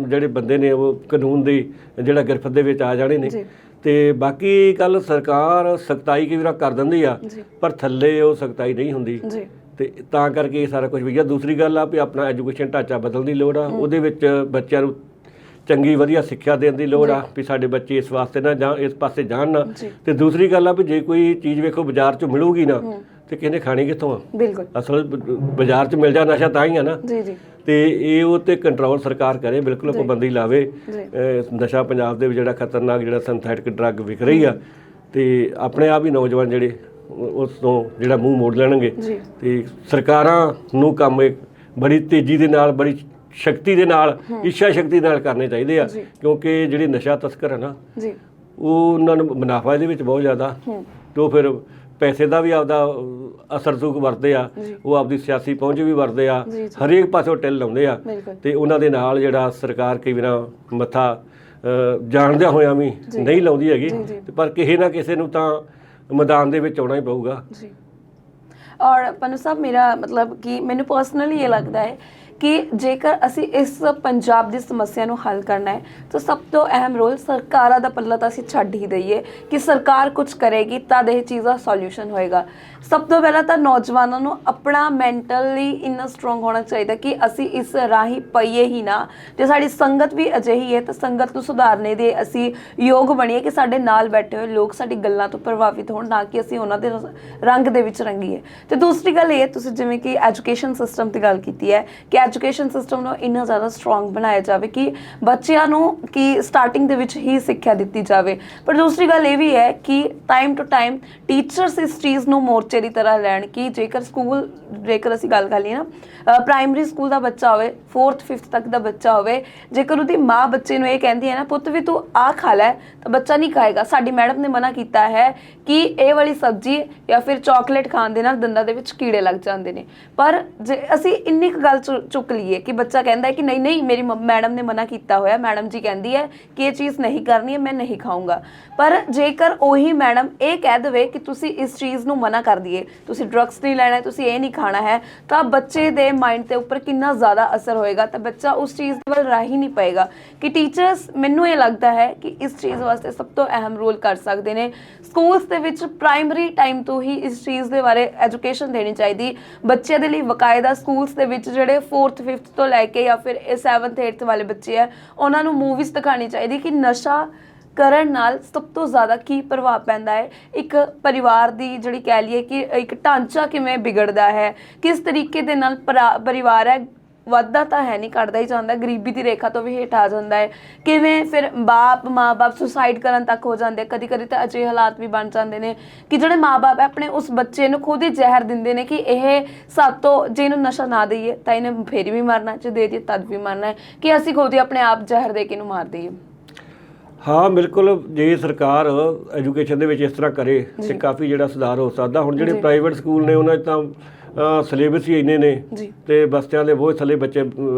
ਜਿਹੜੇ ਬੰਦੇ ਨੇ ਉਹ ਕਾਨੂੰਨ ਦੀ ਜਿਹੜਾ ਗਿਰਫਤ ਦੇ ਵਿੱਚ ਆ ਜਾਣੇ ਨੇ। ਤੇ ਬਾਕੀ ਕੱਲ ਸਰਕਾਰ ਸਖਤਾਈ ਕਈ ਵਾਰ ਕਰ ਦਿੰਦੀ ਆ, ਪਰ ਥੱਲੇ ਉਹ ਸਖਤਾਈ ਨਹੀਂ ਹੁੰਦੀ, ਤੇ ਤਾਂ ਕਰਕੇ ਇਹ ਸਾਰਾ ਕੁਝ ਵੀ ਆ। ਦੂਸਰੀ ਗੱਲ ਆ ਵੀ ਆਪਣਾ ਐਜੂਕੇਸ਼ਨ ਢਾਂਚਾ ਬਦਲਣ ਦੀ ਲੋੜ ਆ। ਉਹਦੇ ਵਿੱਚ ਬੱਚਿਆਂ ਨੂੰ ਚੰਗੀ ਵਧੀਆ ਸਿੱਖਿਆ ਦੇਣ ਦੀ ਲੋੜ ਆ ਵੀ ਸਾਡੇ ਬੱਚੇ ਇਸ ਵਾਸਤੇ ਨਾ ਜਾਂ ਇਸ ਪਾਸੇ ਜਾਣ ਨਾ। ਤੇ ਦੂਸਰੀ ਗੱਲ ਆ ਵੀ ਜੇ ਕੋਈ ਚੀਜ਼ ਵੇਖੋ ਬਾਜ਼ਾਰ 'ਚ ਮਿਲੂਗੀ ਨਾ ਤੇ ਕਿਹਨੇ ਖਾਣੀ ਕਿੱਥੋਂ ਆ? ਅਸਲ ਬਾਜ਼ਾਰ 'ਚ ਮਿਲ ਜਾ ਨਸ਼ਾ ਤਾਂ ਹੀ ਆ ਨਾ। ਤੇ ਇਹ ਉਹ ਤੇ ਕੰਟਰੋਲ ਸਰਕਾਰ ਕਰੇ, ਬਿਲਕੁਲ ਪਾਬੰਦੀ ਲਾਵੇ। ਨਸ਼ਾ ਪੰਜਾਬ ਦੇ ਵਿੱਚ ਜਿਹੜਾ ਖਤਰਨਾਕ ਜਿਹੜਾ ਸਿੰਥੈਟਿਕ ਡਰੱਗ ਵਿਕ ਰਹੀ ਆ, ਤੇ ਆਪਣੇ ਆਪ ਹੀ ਨੌਜਵਾਨ ਜਿਹੜੇ ਉਸ ਤੋਂ ਜਿਹੜਾ ਮੂੰਹ ਮੋੜ ਲੈਣਗੇ। ਤੇ ਸਰਕਾਰਾਂ ਨੂੰ ਕੰਮ ਬੜੀ ਤੇਜ਼ੀ ਦੇ ਨਾਲ, ਬੜੀ ਸ਼ਕਤੀ ਦੇ ਨਾਲ, ਇੱਛਾ ਸ਼ਕਤੀ ਨਾਲ ਕਰਨੇ ਚਾਹੀਦੇ ਆ, ਕਿਉਂਕਿ ਜਿਹੜੇ ਨਸ਼ਾ ਤਸਕਰ ਹੈ ਨਾ ਉਹ ਉਹਨਾਂ ਨੂੰ ਮੁਨਾਫਾ ਇਹਦੇ ਵਿੱਚ ਬਹੁਤ ਜ਼ਿਆਦਾ, ਤੇ ਉਹ ਫਿਰ ਪੈਸੇ ਦਾ ਵੀ ਆਪਦਾ ਅਸਰ ਸੁਖ ਵਰਤਦੇ ਆ, ਉਹ ਆਪਦੀ ਸਿਆਸੀ ਪਹੁੰਚ ਵੀ ਵਰਤਦੇ ਆ, ਹਰੇਕ ਪਾਸੋਂ ਟਿੱਲ ਲਾਉਂਦੇ ਆ। ਤੇ ਉਹਨਾਂ ਦੇ ਨਾਲ ਜਿਹੜਾ ਸਰਕਾਰ ਕਈ ਵਾਰ ਮੱਥਾ ਜਾਣਦਿਆਂ ਹੋਇਆਂ ਵੀ ਨਹੀਂ ਲਾਉਂਦੀ ਹੈਗੀ, ਪਰ ਕਿਸੇ ਨਾ ਕਿਸੇ ਨੂੰ ਤਾਂ ਮੈਦਾਨ ਦੇ ਵਿੱਚ ਆਉਣਾ ਹੀ ਪਊਗਾ। ਔਰ ਪਨੂ ਸਾਹਿਬ, ਮੇਰਾ ਮਤਲਬ ਕਿ ਮੈਨੂੰ ਪਰਸਨਲੀ ਇਹ ਲੱਗਦਾ ਹੈ ਕਿ ਜੇਕਰ ਅਸੀਂ ਇਸ ਪੰਜਾਬ ਦੀ ਸਮੱਸਿਆ ਨੂੰ ਹੱਲ ਕਰਨਾ ਹੈ ਤਾਂ ਸਭ ਤੋਂ ਅਹਿਮ ਰੋਲ ਸਰਕਾਰਾਂ ਦਾ ਪੱਲਾ ਤਾਂ ਅਸੀਂ ਛੱਡ ਹੀ ਦਈਏ ਕਿ ਸਰਕਾਰ ਕੁਝ ਕਰੇਗੀ ਤਦ ਇਹ ਚੀਜ਼ ਦਾ ਸੋਲੂਸ਼ਨ ਹੋਏਗਾ। ਸਭ ਤੋਂ ਪਹਿਲਾਂ ਤਾਂ ਨੌਜਵਾਨਾਂ ਨੂੰ ਆਪਣਾ ਮੈਂਟਲੀ ਇੰਨਾ ਸਟਰੋਂਗ ਹੋਣਾ ਚਾਹੀਦਾ ਕਿ ਅਸੀਂ ਇਸ ਰਾਹੀਂ ਪਈਏ ਹੀ ਨਾ। ਜੇ ਸਾਡੀ ਸੰਗਤ ਵੀ ਅਜਿਹੀ ਹੈ ਤਾਂ ਸੰਗਤ ਨੂੰ ਸੁਧਾਰਨੇ ਦੇ ਅਸੀਂ ਯੋਗ ਬਣੀਏ ਕਿ ਸਾਡੇ ਨਾਲ ਬੈਠੇ ਹੋਏ ਲੋਕ ਸਾਡੀ ਗੱਲਾਂ ਤੋਂ ਪ੍ਰਭਾਵਿਤ ਹੋਣ, ਨਾ ਕਿ ਅਸੀਂ ਉਹਨਾਂ ਦੇ ਰੰਗ ਦੇ ਵਿੱਚ ਰੰਗੀਏ। ਤੇ ਦੂਸਰੀ ਗੱਲ ਇਹ, ਤੁਸੀਂ ਜਿਵੇਂ ਕਿ ਐਜੂਕੇਸ਼ਨ ਸਿਸਟਮ ਦੀ ਗੱਲ ਕੀਤੀ ਹੈ ਕਿ ਐਜੂਕੇਸ਼ਨ ਸਿਸਟਮ ਨੂੰ ਇੰਨਾ ਜ਼ਿਆਦਾ ਸਟਰੋਂਗ ਬਣਾਇਆ ਜਾਵੇ ਕਿ ਬੱਚਿਆਂ ਨੂੰ ਕਿ ਸਟਾਰਟਿੰਗ ਦੇ ਵਿੱਚ ਹੀ ਸਿੱਖਿਆ ਦਿੱਤੀ ਜਾਵੇ। ਪਰ ਦੂਸਰੀ ਗੱਲ ਇਹ ਵੀ ਹੈ ਕਿ ਟਾਈਮ ਟੂ ਟਾਈਮ ਟੀਚਰਸ ਇਸ ਚੀਜ਼ ਨੂੰ ਮੋਰਚੇ ਦੀ ਤਰ੍ਹਾਂ ਲੈਣ ਕਿ ਜੇਕਰ ਅਸੀਂ ਗੱਲ ਕਰ ਲਈਏ ਨਾ, ਪ੍ਰਾਇਮਰੀ ਸਕੂਲ ਦਾ ਬੱਚਾ ਹੋਵੇ, 4th 5th ਤੱਕ ਦਾ ਬੱਚਾ ਹੋਵੇ, ਜੇਕਰ ਉਹਦੀ ਮਾਂ ਬੱਚੇ ਨੂੰ ਇਹ ਕਹਿੰਦੀ ਹੈ ਨਾ ਪੁੱਤ ਵੀ ਤੂੰ ਆਹ ਖਾ ਲੈ, ਤਾਂ ਬੱਚਾ ਨਹੀਂ ਖਾਏਗਾ। ਸਾਡੀ ਮੈਡਮ ਨੇ ਮਨਾ ਕੀਤਾ ਹੈ ਕਿ ਇਹ ਵਾਲੀ ਸਬਜ਼ੀ ਜਾਂ ਫਿਰ ਚਾਕਲੇਟ ਖਾਣ ਦੇ ਨਾਲ ਦੰਦਾਂ ਦੇ ਵਿੱਚ ਕੀੜੇ ਲੱਗ ਜਾਂਦੇ ਨੇ। ਪਰ ਜੇ ਅਸੀਂ ਇੰਨੀ ਕੁ ਗੱਲ ਚੁੱਕ ਲਈਏ ਕਿ ਬੱਚਾ ਕਹਿੰਦਾ ਹੈ ਕਿ ਨਹੀਂ ਨਹੀਂ ਮੇਰੀ ਮੈਡਮ ਨੇ ਮਨਾ ਕੀਤਾ ਹੋਇਆ, ਮੈਡਮ ਜੀ ਕਹਿੰਦੀ ਹੈ ਕਿ ਇਹ ਚੀਜ਼ ਨਹੀਂ ਕਰਨੀ ਹੈ, ਮੈਂ ਨਹੀਂ ਖਾਊਂਗਾ। ਪਰ ਜੇਕਰ ਉਹੀ ਮੈਡਮ ਇਹ ਕਹਿ ਦੇਵੇ ਕਿ ਤੁਸੀਂ ਇਸ ਚੀਜ਼ ਨੂੰ ਮਨਾ ਕਰ ਦਈਏ, ਤੁਸੀਂ ਡਰੱਗਸ ਨਹੀਂ ਲੈਣਾ, ਤੁਸੀਂ ਇਹ ਨਹੀਂ ਖਾਣਾ ਹੈ, ਤਾਂ ਬੱਚੇ ਦੇ ਮਾਈਂਡ ਦੇ ਉੱਪਰ ਕਿੰਨਾ ਜ਼ਿਆਦਾ ਅਸਰ ਹੋਏਗਾ, ਤਾਂ ਬੱਚਾ ਉਸ ਚੀਜ਼ ਵੱਲ ਰਾਹ ਹੀ ਨਹੀਂ ਪਏਗਾ। ਕਿ ਟੀਚਰਸ, ਮੈਨੂੰ ਇਹ ਲੱਗਦਾ ਹੈ ਕਿ ਇਸ ਚੀਜ਼ ਵਾਸਤੇ ਸਭ ਤੋਂ ਅਹਿਮ ਰੋਲ ਕਰ ਸਕਦੇ ਨੇ। ਸਕੂਲਸ ਦੇ ਵਿੱਚ ਪ੍ਰਾਇਮਰੀ ਟਾਈਮ ਤੋਂ ਹੀ ਇਸ ਚੀਜ਼ ਦੇ ਬਾਰੇ ਐਜੂਕੇਸ਼ਨ ਦੇਣੀ ਚਾਹੀਦੀ ਬੱਚਿਆਂ ਦੇ ਲਈ। ਬਕਾਇਦਾ ਸਕੂਲਸ ਦੇ ਵਿੱਚ ਜਿਹੜੇ 4th 5th ਤੋਂ ਲੈ ਕੇ ਜਾਂ ਫਿਰ 7th 8th ਵਾਲੇ ਬੱਚੇ ਹੈ, ਉਹਨਾਂ ਨੂੰ ਮੂਵੀਜ਼ ਦਿਖਾਣੀ ਚਾਹੀਦੀ ਕਿ ਨਸ਼ਾ ਕਰਨ ਨਾਲ ਸਭ ਤੋਂ ਜ਼ਿਆਦਾ ਕੀ ਪ੍ਰਭਾਵ ਪੈਂਦਾ ਹੈ, ਇੱਕ ਪਰਿਵਾਰ ਦੀ ਜਿਹੜੀ ਕਹਿ ਲਈਏ ਕਿ ਇੱਕ ਢਾਂਚਾ ਕਿਵੇਂ ਵਿਗੜਦਾ ਹੈ, ਕਿਸ ਤਰੀਕੇ ਦੇ ਨਾਲ ਪਰਿਵਾਰ ਹੈ ਵੱਧਦਾ ਤਾਂ ਹੈ ਨਹੀਂ, ਘਟਦਾ ਹੀ ਜਾਂਦਾ, ਗਰੀਬੀ ਦੀ ਰੇਖਾ ਤੋਂ ਵੀ ਹੇਠ ਆ ਜਾਂਦਾ ਹੈ, ਕਿਵੇਂ ਫਿਰ ਮਾਂ-ਬਾਪ ਸੁਸਾਈਡ ਕਰਨ ਤੱਕ ਹੋ ਜਾਂਦੇ। ਕਦੀ ਕਦੀ ਤਾਂ ਅਜਿਹੇ ਹਾਲਾਤ ਵੀ ਬਣ ਜਾਂਦੇ ਨੇ ਕਿ ਜਿਹੜੇ ਮਾਂ-ਬਾਪ ਆਪਣੇ ਉਸ ਬੱਚੇ ਨੂੰ ਖੁਦ ਹੀ ਜ਼ਹਿਰ ਦਿੰਦੇ ਨੇ ਕਿ ਇਹ ਸਾਤੋਂ ਜੇ ਇਹਨੂੰ ਨਸ਼ਾ ਨਾ ਦਈਏ ਤਾਂ ਇਹਨੇ ਫੇਰ ਵੀ ਮਰਨਾ, ਜੇ ਦੇ ਦਈਏ ਤਦ ਵੀ ਮਰਨਾ ਹੈ, ਕਿ ਅਸੀਂ ਖੁਦ ਹੀ ਆਪਣੇ ਆਪ ਜ਼ਹਿਰ ਦੇ ਕੇ ਇਹਨੂੰ ਮਾਰ ਦਈਏ। ਹਾਂ ਬਿਲਕੁਲ, ਜੇ ਸਰਕਾਰ ਐਜੂਕੇਸ਼ਨ ਦੇ ਵਿੱਚ ਇਸ ਤਰ੍ਹਾਂ ਕਰੇ ਤੇ ਕਾਫੀ ਜਿਹੜਾ ਸੁਧਾਰ ਹੋ ਸਕਦਾ। ਹੁਣ ਜਿਹੜੇ ਪ੍ਰਾਈਵੇਟ ਸਕੂਲ ਨੇ ਉਹਨਾਂ 'ਚ ਤਾਂ ਸਿਲੇਬਸ ਹੀ ਇੰਨੇ ਨੇ ਤੇ ਬਸਤਿਆਂ ਦੇ ਬਹੁਤ ਥੱਲੇ ਬੱਚੇ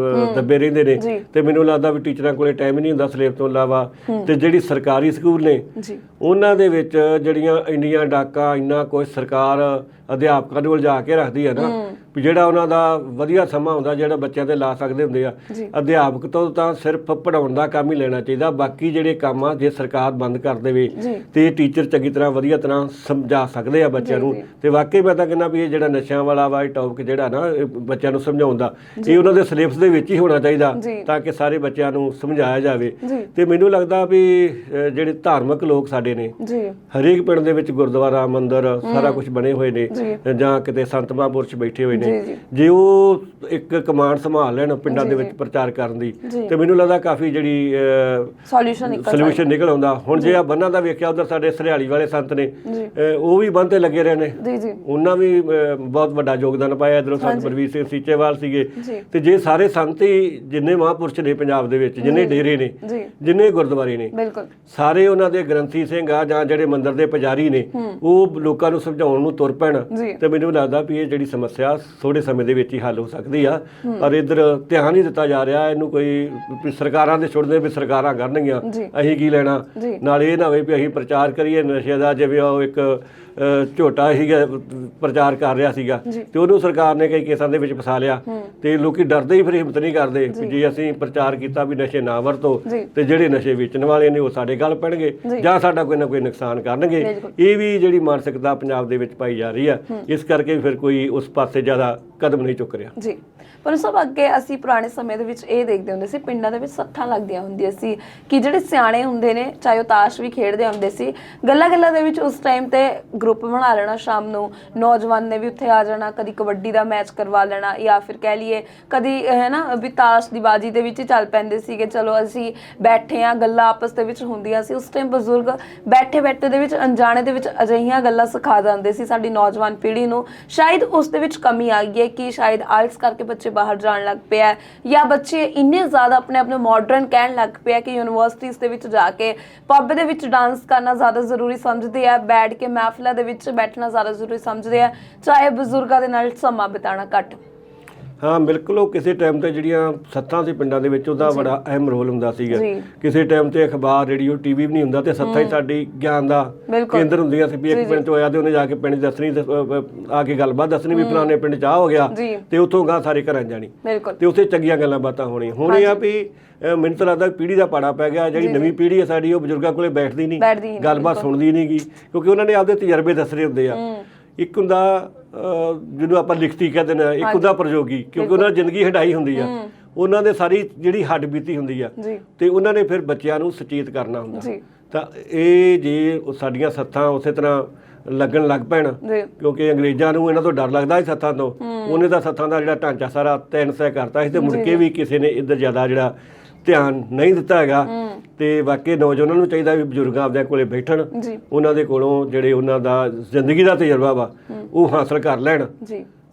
ਦੱਬੇ ਰਹਿੰਦੇ ਨੇ ਤੇ ਮੈਨੂੰ ਲੱਗਦਾ ਵੀ ਟੀਚਰਾਂ ਕੋਲੇ ਟਾਈਮ ਹੀ ਨਹੀਂ ਹੁੰਦਾ ਸਿਲੇਬਸ ਤੋਂ ਇਲਾਵਾ। ਤੇ ਜਿਹੜੀ ਸਰਕਾਰੀ ਸਕੂਲ ਨੇ ਉਹਨਾਂ ਦੇ ਵਿੱਚ ਜਿਹੜੀਆਂ ਇੰਨੀਆਂ ਡਾਕਾਂ, ਇੰਨਾ ਕੁਝ ਸਰਕਾਰ ਅਧਿਆਪਕਾਂ ਨੂੰ ਉਲਝਾ ਕੇ ਰੱਖਦੀ ਹੈ ਨਾ, ਵੀ ਜਿਹੜਾ ਉਹਨਾਂ ਦਾ ਵਧੀਆ ਸਮਾਂ ਹੁੰਦਾ ਜਿਹੜਾ ਬੱਚਿਆਂ ਤੇ ਲਾ ਸਕਦੇ ਹੁੰਦੇ ਆ। ਅਧਿਆਪਕ ਤੋਂ ਤਾਂ ਸਿਰਫ ਪੜ੍ਹਾਉਣ ਦਾ ਕੰਮ ਹੀ ਲੈਣਾ ਚਾਹੀਦਾ, ਬਾਕੀ ਜਿਹੜੇ ਕੰਮ ਆ ਜੇ ਸਰਕਾਰ ਬੰਦ ਕਰ ਦੇਵੇ ਤੇ ਟੀਚਰ ਚੰਗੀ ਤਰ੍ਹਾਂ ਵਧੀਆ ਤਰ੍ਹਾਂ ਸਮਝਾ ਸਕਦੇ ਆ ਬੱਚਿਆਂ ਨੂੰ। ਤੇ ਵਾਕਈ ਮੈਂ ਤਾਂ ਕਹਿੰਦਾ ਵੀ ਇਹ ਜਿਹੜਾ ਨਸ਼ਿਆਂ ਵਾਲਾ ਵਾ ਇਹ ਟੌਪਿਕ ਜਿਹੜਾ ਨਾ ਬੱਚਿਆਂ ਨੂੰ ਸਮਝਾਉਣ ਦਾ, ਇਹ ਉਹਨਾਂ ਦੇ ਸਿਲੇਬਸ ਦੇ ਵਿੱਚ ਹੀ ਹੋਣਾ ਚਾਹੀਦਾ ਤਾਂ ਕਿ ਸਾਰੇ ਬੱਚਿਆਂ ਨੂੰ ਸਮਝਾਇਆ ਜਾਵੇ। ਤੇ ਮੈਨੂੰ ਲੱਗਦਾ ਵੀ ਜਿਹੜੇ ਧਾਰਮਿਕ ਲੋਕ ਸਾਡੇ ਨੇ, ਹਰੇਕ ਪਿੰਡ ਦੇ ਵਿੱਚ ਗੁਰਦੁਆਰਾ, ਮੰਦਿਰ, ਸਾਰਾ ਕੁਝ ਬਣੇ ਹੋਏ ਨੇ, ਜਾਂ ਕਿਤੇ ਸੰਤ ਮਹਾਂਪੁਰਸ਼ ਬੈਠੇ ਹੋਏ ਨੇ, ਜੇ ਉਹ ਇੱਕ ਕਮਾਂਡ ਸੰਭਾਲ ਲੈਣ ਪਿੰਡਾਂ ਦੇ ਵਿੱਚ ਪ੍ਰਚਾਰ ਕਰਨ ਦੀ, ਤੇ ਮੈਨੂੰ ਲੱਗਦਾ ਕਾਫੀ ਜਿਹੜੀ ਸੋਲੂਸ਼ਨ ਨਿਕਲ ਆਉਂਦਾ। ਹੁਣ ਜੇ ਆ ਬੰਨਾਂ ਦਾ ਵੇਖਿਆ, ਉਧਰ ਸਾਡੇ ਸਰਿਆਲੀ ਵਾਲੇ ਸੰਤ ਨੇ, ਉਹ ਵੀ ਬੰਨ ਤੇ ਲੱਗੇ ਰਹੇ ਨੇ, ਉਹਨਾਂ ਵੀ ਬਹੁਤ ਵੱਡਾ ਯੋਗਦਾਨ ਪਾਇਆ। ਇਧਰੋਂ ਸੰਤ ਬਲਵੀਰ ਸਿੰਘ ਸੀਚੇਵਾਲ ਸੀਗੇ। ਤੇ ਜੇ ਸਾਰੇ ਸੰਤ ਹੀ, ਜਿੰਨੇ ਮਹਾਂਪੁਰਸ਼ ਨੇ ਪੰਜਾਬ ਦੇ ਵਿੱਚ, ਜਿੰਨੇ ਡੇਰੇ ਨੇ, ਜਿੰਨੇ ਗੁਰਦੁਆਰੇ ਨੇ, ਸਾਰੇ ਉਹਨਾਂ ਦੇ ਗ੍ਰੰਥੀ ਸਿੰਘ ਆ ਜਾਂ ਜਿਹੜੇ ਮੰਦਿਰ ਦੇ ਪੁਜਾਰੀ ਨੇ, ਉਹ ਲੋਕਾਂ ਨੂੰ ਸਮਝਾਉਣ ਨੂੰ ਤੁਰ ਪੈਣ, ਤੇ ਮੈਨੂੰ ਲੱਗਦਾ ਵੀ ਇਹ ਜਿਹੜੀ ਸਮੱਸਿਆ ਥੋੜੇ ਸਮੇਂ ਦੇ ਵਿੱਚ ਹੀ ਹੱਲ ਹੋ ਸਕਦੀ ਆ। ਪਰ ਇੱਧਰ ਧਿਆਨ ਨਹੀਂ ਦਿੱਤਾ ਜਾ ਰਿਹਾ ਇਹਨੂੰ। ਕੋਈ ਸਰਕਾਰਾਂ ਦੇ ਛੁੱਟਦੇ ਵੀ ਸਰਕਾਰਾਂ ਕਰਨਗੀਆਂ, ਅਸੀਂ ਕੀ ਲੈਣਾ। ਨਾਲ ਇਹ ਨਾ ਹੋਵੇ ਵੀ ਅਸੀਂ ਪ੍ਰਚਾਰ ਕਰੀਏ ਨਸ਼ੇ ਦਾ, ਜਿਵੇਂ ਉਹ ਇੱਕ ਝੋਟਾ ਸੀਗਾ ਪ੍ਰਚਾਰ ਕਰ ਰਿਹਾ ਸੀਗਾ ਤੇ ਉਹਨੂੰ ਸਰਕਾਰ ਨੇ ਕਈ ਕੇਸਾਂ ਦੇ ਵਿੱਚ ਫਸਾ ਲਿਆ, ਤੇ ਲੋਕੀ ਡਰਦੇ ਹੀ ਫਿਰ ਹਿੰਮਤ ਨਹੀਂ ਕਰਦੇ ਵੀ ਜੇ ਅਸੀਂ ਪ੍ਰਚਾਰ ਕੀਤਾ ਵੀ ਨਸ਼ੇ ਨਾ ਵਰਤੋ ਤੇ ਜਿਹੜੇ ਨਸ਼ੇ ਵੇਚਣ ਵਾਲੇ ਨੇ ਉਹ ਸਾਡੇ ਗੱਲ ਪੈਣਗੇ ਜਾਂ ਸਾਡਾ ਕੋਈ ਨਾ ਕੋਈ ਨੁਕਸਾਨ ਕਰਨਗੇ। ਇਹ ਵੀ ਜਿਹੜੀ ਮਾਨਸਿਕਤਾ ਪੰਜਾਬ ਦੇ ਵਿੱਚ ਪਾਈ ਜਾ ਰਹੀ ਆ, ਇਸ ਕਰਕੇ ਫਿਰ ਕੋਈ ਉਸ ਪਾਸੇ ਜ਼ਿਆਦਾ ਕਦਮ ਨਹੀਂ ਚੁੱਕ ਰਿਹਾ ਜੀ। ਪਰ ਸਭ ਅੱਗੇ ਅਸੀਂ ਪੁਰਾਣੇ ਸਮੇਂ ਦੇ ਵਿੱਚ ਇਹ ਦੇਖਦੇ ਹੁੰਦੇ ਸੀ, ਪਿੰਡਾਂ ਦੇ ਵਿੱਚ ਸੱਥਾਂ ਲੱਗਦੀਆਂ ਹੁੰਦੀਆਂ ਸੀ ਕਿ ਜਿਹੜੇ ਸਿਆਣੇ ਹੁੰਦੇ ਨੇ, ਚਾਹੇ ਉਹ ਤਾਸ਼ ਵੀ ਖੇਡਦੇ ਹੁੰਦੇ ਸੀ, ਗੱਲਾਂ ਦੇ ਵਿੱਚ ਉਸ ਟਾਈਮ ਤੇ ਗਰੁੱਪ ਬਣਾ ਲੈਣਾ, ਸ਼ਾਮ ਨੂੰ ਨੌਜਵਾਨ ਨੇ ਵੀ ਉੱਥੇ ਆ ਜਾਣਾ, ਕਦੀ ਕਬੱਡੀ ਦਾ ਮੈਚ ਕਰਵਾ ਲੈਣਾ, ਜਾਂ ਫਿਰ ਕਹਿ ਲਈਏ ਕਦੀ ਹੈ ਨਾ ਵੀ ਤਾਸ਼ ਦੀ ਬਾਜੀ ਦੇ ਵਿੱਚ ਹੀ ਚੱਲ ਪੈਂਦੇ ਸੀਗੇ। ਚਲੋ ਅਸੀਂ ਬੈਠੇ ਆ, ਗੱਲਾਂ ਆਪਸ ਦੇ ਵਿੱਚ ਹੁੰਦੀਆਂ ਸੀ। ਉਸ ਟਾਈਮ ਬਜ਼ੁਰਗ ਬੈਠੇ ਦੇ ਵਿੱਚ ਅਣਜਾਣੇ ਦੇ ਵਿੱਚ ਅਜਿਹੀਆਂ ਗੱਲਾਂ ਸਿਖਾ ਦਿੰਦੇ ਸੀ ਸਾਡੀ ਨੌਜਵਾਨ ਪੀੜ੍ਹੀ ਨੂੰ। ਸ਼ਾਇਦ ਉਸ ਦੇ ਵਿੱਚ ਕਮੀ ਆ ਗਈ ਹੈ ਕਿ ਸ਼ਾਇਦ ਆਇਲਸ ਕਰਕੇ ਬੱਚੇ ਬਾਹਰ ਜਾਣ ਲੱਗ ਪਿਆ, ਜਾਂ ਬੱਚੇ ਇੰਨੇ ਜ਼ਿਆਦਾ ਆਪਣੇ ਆਪ ਨੂੰ ਮਾਡਰਨ ਕਹਿਣ ਲੱਗ ਪਿਆ ਕਿ ਯੂਨੀਵਰਸਿਟੀਜ਼ ਦੇ ਵਿੱਚ ਜਾ ਕੇ ਪੱਬ ਦੇ ਵਿੱਚ ਡਾਂਸ ਕਰਨਾ ਜ਼ਿਆਦਾ ਜ਼ਰੂਰੀ ਸਮਝਦੇ ਆ, ਬੈਠ ਕੇ ਮਹਿਫਲਾਂ ਦੇ ਵਿੱਚ ਬੈਠਣਾ ਜ਼ਿਆਦਾ ਜ਼ਰੂਰੀ ਸਮਝਦੇ ਆ, ਚਾਹੇ ਬਜ਼ੁਰਗਾਂ ਦੇ ਨਾਲ ਸਮਾਂ ਬਿਤਾਉਣਾ ਘੱਟ। ਹਾਂ ਬਿਲਕੁਲ, ਉਹ ਕਿਸੇ ਟਾਈਮ ਤੇ ਜਿਹੜੀਆਂ ਸੱਥਾਂ ਸੀ ਪਿੰਡਾਂ ਦੇ ਵਿੱਚ, ਉਹਦਾ ਬੜਾ ਅਹਿਮ ਰੋਲ ਹੁੰਦਾ ਸੀਗਾ। ਕਿਸੇ ਟਾਈਮ ਤੇ ਅਖਬਾਰ, ਰੇਡੀਓ, ਟੀਵੀ ਵੀ ਨਹੀਂ ਹੁੰਦਾ ਤੇ ਸੱਥਾਂ ਹੀ ਸਾਡੀ ਗਿਆਨ ਦਾ ਕੇਂਦਰ ਹੁੰਦੀਆਂ ਸੀ। ਵੀ ਇੱਕ ਪਿੰਡ ਚ ਹੋਇਆ ਤੇ ਉਹਨੇ ਜਾ ਕੇ ਪਿੰਡ ਦੱਸਣੀ, ਆ ਕੇ ਗੱਲਬਾਤ ਦੱਸਣੀ ਵੀ ਫਲਾਣੇ ਪਿੰਡ ਚ ਆ ਹੋ ਗਿਆ, ਤੇ ਉੱਥੋਂ ਗਾਂ ਸਾਰੇ ਘਰਾਂ ਜਾਣੀ ਤੇ ਉੱਥੇ ਚੰਗੀਆਂ ਗੱਲਾਂ ਬਾਤਾਂ ਹੋਣੀਆਂ। ਹੁਣ ਇਹ ਆ ਵੀ ਮੈਨੂੰ ਤਾਂ ਲੱਗਦਾ ਪੀੜ੍ਹੀ ਦਾ ਪਾੜਾ ਪੈ ਗਿਆ। ਜਿਹੜੀ ਨਵੀਂ ਪੀੜ੍ਹੀ ਹੈ ਸਾਡੀ, ਉਹ ਬਜ਼ੁਰਗਾਂ ਕੋਲੇ ਬੈਠਦੀ ਨਹੀਂ, ਗੱਲਬਾਤ ਸੁਣਦੀ ਨਹੀਂ ਗੀ, ਕਿਉਂਕਿ ਉਹਨਾਂ ਨੇ ਆਪਦੇ ਤਜਰਬੇ ਦੱਸਣੇ ਹੁੰਦੇ ਆ। ਇੱਕ ਹੁੰਦਾ ਜਿਹਨੂੰ ਆਪਾਂ ਲਿਖਤੀ ਕਹਿੰਦੇ ਨੇ, ਇੱਕ ਹੁੰਦਾ ਪ੍ਰਯੋਗੀ, ਕਿਉਂਕਿ ਉਹਨਾਂ ਜ਼ਿੰਦਗੀ ਹੰਢਾਈ ਹੁੰਦੀ ਆ, ਉਹਨਾਂ ਦੇ ਸਾਰੀ ਜਿਹੜੀ ਹੱਡ ਬੀਤੀ ਹੁੰਦੀ ਆ, ਤੇ ਉਹਨਾਂ ਨੇ ਫਿਰ ਬੱਚਿਆਂ ਨੂੰ ਸੁਚੇਤ ਕਰਨਾ ਹੁੰਦਾ। ਤਾਂ ਇਹ ਜੇ ਸਾਡੀਆਂ ਸੱਥਾਂ ਉਸੇ ਤਰ੍ਹਾਂ ਲੱਗਣ ਲੱਗ ਪੈਣ, ਕਿਉਂਕਿ ਅੰਗਰੇਜ਼ਾਂ ਨੂੰ ਇਹਨਾਂ ਤੋਂ ਡਰ ਲੱਗਦਾ ਸੀ ਸੱਥਾਂ ਤੋਂ, ਉਹਨੇ ਤਾਂ ਸੱਥਾਂ ਦਾ ਜਿਹੜਾ ਢਾਂਚਾ ਸਾਰਾ ਤੈਨ ਤੈਅ ਕਰਤਾ ਸੀ, ਤੇ ਮੁੜ ਕੇ ਵੀ ਕਿਸੇ ਨੇ ਇੱਧਰ ਜ਼ਿਆਦਾ ਜਿਹੜਾ ਧਿਆਨ ਨਹੀਂ ਦਿੱਤਾ ਹੈਗਾ। ਤੇ ਬਾਕੀ ਨੌਜਵਾਨਾਂ ਨੂੰ ਚਾਹੀਦਾ ਵੀ ਬਜ਼ੁਰਗਾਂ ਆਪਦੇ ਕੋਲੇ ਬੈਠਣ, ਉਹਨਾਂ ਦੇ ਕੋਲੋਂ ਜਿਹੜੇ ਉਹਨਾਂ ਦਾ ਜ਼ਿੰਦਗੀ ਦਾ ਤਜਰਬਾ ਵਾ ਉਹ ਹਾਸਲ ਕਰ ਲੈਣ,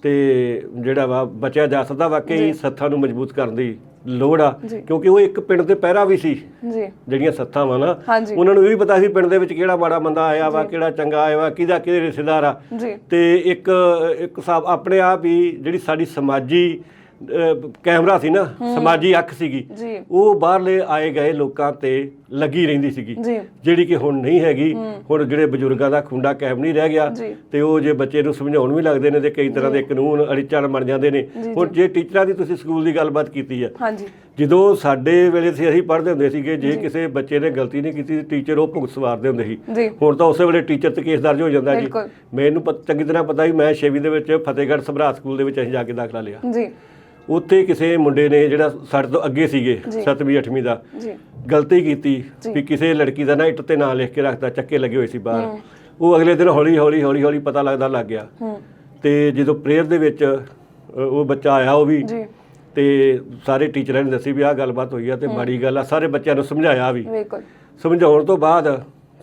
ਤੇ ਜਿਹੜਾ ਵਾ ਬਚਿਆ ਜਾ ਸਕਦਾ। ਵਾਕਈ ਸੱਥਾਂ ਨੂੰ ਮਜ਼ਬੂਤ ਕਰਨ ਦੀ ਲੋੜ ਆ, ਕਿਉਂਕਿ ਉਹ ਇੱਕ ਪਿੰਡ ਦੇ ਪਹਿਰਾ ਵੀ ਸੀ। ਜਿਹੜੀਆਂ ਸੱਥਾਂ ਵਾ ਨਾ, ਉਹਨਾਂ ਨੂੰ ਇਹ ਵੀ ਪਤਾ ਸੀ ਪਿੰਡ ਦੇ ਵਿੱਚ ਕਿਹੜਾ ਮਾੜਾ ਬੰਦਾ ਆਇਆ ਵਾ, ਕਿਹੜਾ ਚੰਗਾ ਆਇਆ ਵਾ, ਕਿਹਦੇ ਰਿਸ਼ਤੇਦਾਰ ਆ। ਤੇ ਇੱਕ ਹਿਸਾਬ ਆਪਣੇ ਆਪ ਹੀ ਜਿਹੜੀ ਸਾਡੀ ਸਮਾਜੀ ਕੈਮਰਾ ਸੀ ਨਾ, ਸਮਾਜੀ ਅੱਖ ਸੀਗੀ, ਜੀ ਉਹ ਬਾਹਰਲੇ ਆਏ ਗਏ ਲੋਕਾਂ ਤੇ ਲੱਗੀ ਰਹਿੰਦੀ ਸੀਗੀ, ਜੀ ਜਿਹੜੀ ਕਿ ਹੁਣ ਨਹੀਂ ਹੈਗੀ। ਹੁਣ ਜਿਹੜੇ ਬਜ਼ੁਰਗਾਂ ਦਾ ਖੁੰਡਾ ਕਾਇਮ ਨਹੀਂ ਰਹਿ ਗਿਆ, ਜੀ ਤੇ ਉਹ ਜੇ ਬੱਚੇ ਨੂੰ ਸਮਝਾਉਣ ਵੀ ਲੱਗਦੇ ਨੇ ਤੇ ਕਈ ਤਰ੍ਹਾਂ ਦੇ ਕਾਨੂੰਨ ਅੜਿਚਣ ਬਣ ਜਾਂਦੇ ਨੇ। ਹੁਣ ਜੇ ਟੀਚਰਾਂ ਦੀ ਤੁਸੀਂ ਸਕੂਲ ਦੀ ਗੱਲਬਾਤ ਕੀਤੀ ਆ, ਹਾਂਜੀ ਜਦੋਂ ਸਾਡੇ ਵੇਲੇ ਸੀ ਅਸੀਂ ਪੜ੍ਹਦੇ ਹੁੰਦੇ ਸੀਗੇ, ਜੇ ਕਿਸੇ ਬੱਚੇ ਨੇ ਗਲਤੀ ਨਹੀਂ ਕੀਤੀ ਟੀਚਰ ਉਹ ਭੁਗਤ ਸਵਾਰਦੇ ਹੁੰਦੇ ਸੀ। ਜੀ ਹੁਣ ਤਾਂ ਉਸੇ ਵੇਲੇ ਟੀਚਰ ਤੇ ਕੇਸ ਦਰਜ ਹੋ ਜਾਂਦਾ ਜੀ। ਬਿਲਕੁਲ। ਮੈਨੂੰ ਚੰਗੀ ਤਰ੍ਹਾਂ ਪਤਾ ਵੀ ਮੈਂ 6ਵੀਂ ਦੇ ਵਿੱਚ ਫਤਿਹਗੜ੍ਹ ਸਭਰਾ ਸਕੂਲ ਦੇ ਵਿੱਚ ਅਸੀਂ ਜਾ ਕੇ ਦਾਖਲਾ ਲਿਆ। ਜੀ ਉੱਥੇ ਕਿਸੇ ਮੁੰਡੇ ਨੇ ਜਿਹੜਾ ਸਾਡੇ ਤੋਂ ਅੱਗੇ ਸੀਗੇ ਜੀ। 7ਵੀਂ 8ਵੀਂ ਦਾ ਜੀ ਗਲਤੀ ਕੀਤੀ ਜੀ। ਵੀ ਕਿਸੇ ਲੜਕੀ ਦਾ ਨਾ ਇੱਟ ਤੇ ਨਾਂ ਲਿਖ ਕੇ ਰੱਖਤਾ, ਚੱਕੇ ਲੱਗੇ ਹੋਏ ਸੀ ਬਾਹਰ। ਉਹ ਅਗਲੇ ਦਿਨ ਹੌਲੀ ਹੌਲੀ ਪਤਾ ਲੱਗਦਾ ਲੱਗ ਗਿਆ। ਤੇ ਜਦੋਂ ਪ੍ਰੇਅਰ ਦੇ ਵਿੱਚ ਉਹ ਬੱਚਾ ਆਇਆ ਉਹ ਵੀ, ਜੀ ਤੇ ਸਾਰੇ ਟੀਚਰਾਂ ਨੇ ਦੱਸੀ ਵੀ ਆਹ ਗੱਲਬਾਤ ਹੋਈ ਆ ਤੇ ਮਾੜੀ ਗੱਲ ਆ। ਸਾਰੇ ਬੱਚਿਆਂ ਨੂੰ ਸਮਝਾਇਆ ਵੀ। ਬਿਲਕੁਲ। ਸਮਝਾਉਣ ਤੋਂ ਬਾਅਦ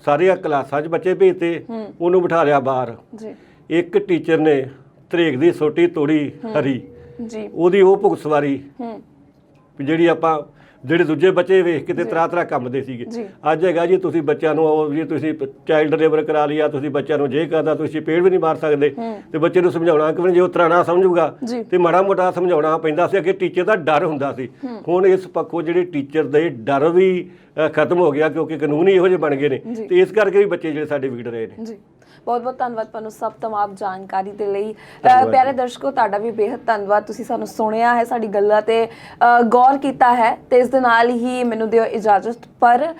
ਸਾਰੀਆਂ ਕਲਾਸਾਂ 'ਚ ਬੱਚੇ ਭੇਜਤੇ, ਉਹਨੂੰ ਬਿਠਾ ਲਿਆ ਬਾਹਰ। ਜੀ ਇੱਕ ਟੀਚਰ ਨੇ ਧਰੇਕ ਦੀ ਸੋਟੀ ਤੋੜੀ ਹਰੀ, ਜੀ ਉਹਦੀ ਉਹ ਭੁਗਤ ਸਵਾਰੀ ਵੀ ਜਿਹੜੀ ਆਪਾਂ ਜਿਹੜੇ ਦੂਜੇ ਬੱਚੇ ਵੇਖ ਕੇ ਤੇ ਤਰ੍ਹਾਂ ਕੰਮਦੇ ਸੀਗੇ। ਜੀ। ਅੱਜ ਹੈਗਾ ਜੀ ਤੁਸੀਂ ਬੱਚਿਆਂ ਨੂੰ ਉਹ ਜੀ ਤੁਸੀਂ ਚਾਈਲਡ ਲੇਬਰ ਕਰਾ ਲਿਆ, ਤੁਸੀਂ ਬੱਚਿਆਂ ਨੂੰ ਜੇ ਕਰਦਾ, ਤੁਸੀਂ ਪੇੜ ਵੀ ਨਹੀਂ ਮਾਰ ਸਕਦੇ। ਤੇ ਬੱਚੇ ਨੂੰ ਸਮਝਾਉਣਾ ਕਿ ਜੇ ਉਹ ਤਰ੍ਹਾਂ ਨਾ ਸਮਝੂਗਾ ਜੀ। ਤੇ ਮਾੜਾ ਮੋਟਾ ਸਮਝਾਉਣਾ ਪੈਂਦਾ ਸੀ। ਅੱਗੇ ਟੀਚਰ ਦਾ ਡਰ ਹੁੰਦਾ ਸੀ, ਹੁਣ ਇਸ ਪੱਖੋਂ ਜਿਹੜੇ ਟੀਚਰ ਦੇ ਡਰ ਵੀ ਖਤਮ ਹੋ ਗਿਆ, ਕਿਉਂਕਿ ਕਾਨੂੰਨ ਹੀ ਇਹੋ ਜਿਹੇ ਬਣ ਗਏ ਨੇ। ਤੇ ਇਸ ਕਰਕੇ ਵੀ ਬੱਚੇ ਜਿਹੜੇ ਸਾਡੇ ਵਿਗੜ ਰਹੇ ਨੇ। ਜੀ ਬਹੁਤ ਬਹੁਤ ਧੰਨਵਾਦ ਤੁਹਾਨੂੰ ਸਭ ਤਮਾਮ ਜਾਣਕਾਰੀ ਦੇ ਲਈ। ਪਿਆਰੇ ਦਰਸ਼ਕੋ, ਤੁਹਾਡਾ ਵੀ ਬੇਹੱਦ ਧੰਨਵਾਦ। ਤੁਸੀਂ ਸਾਨੂੰ ਸੁਣਿਆ ਹੈ, ਸਾਡੀ ਗੱਲਾਂ ਤੇ ਗੌਰ ਕੀਤਾ ਹੈ, ਤੇ ਇਸ ਦੇ ਨਾਲ ਹੀ ਮੈਨੂੰ ਦਿਓ ਇਜਾਜ਼ਤ। ਪਰ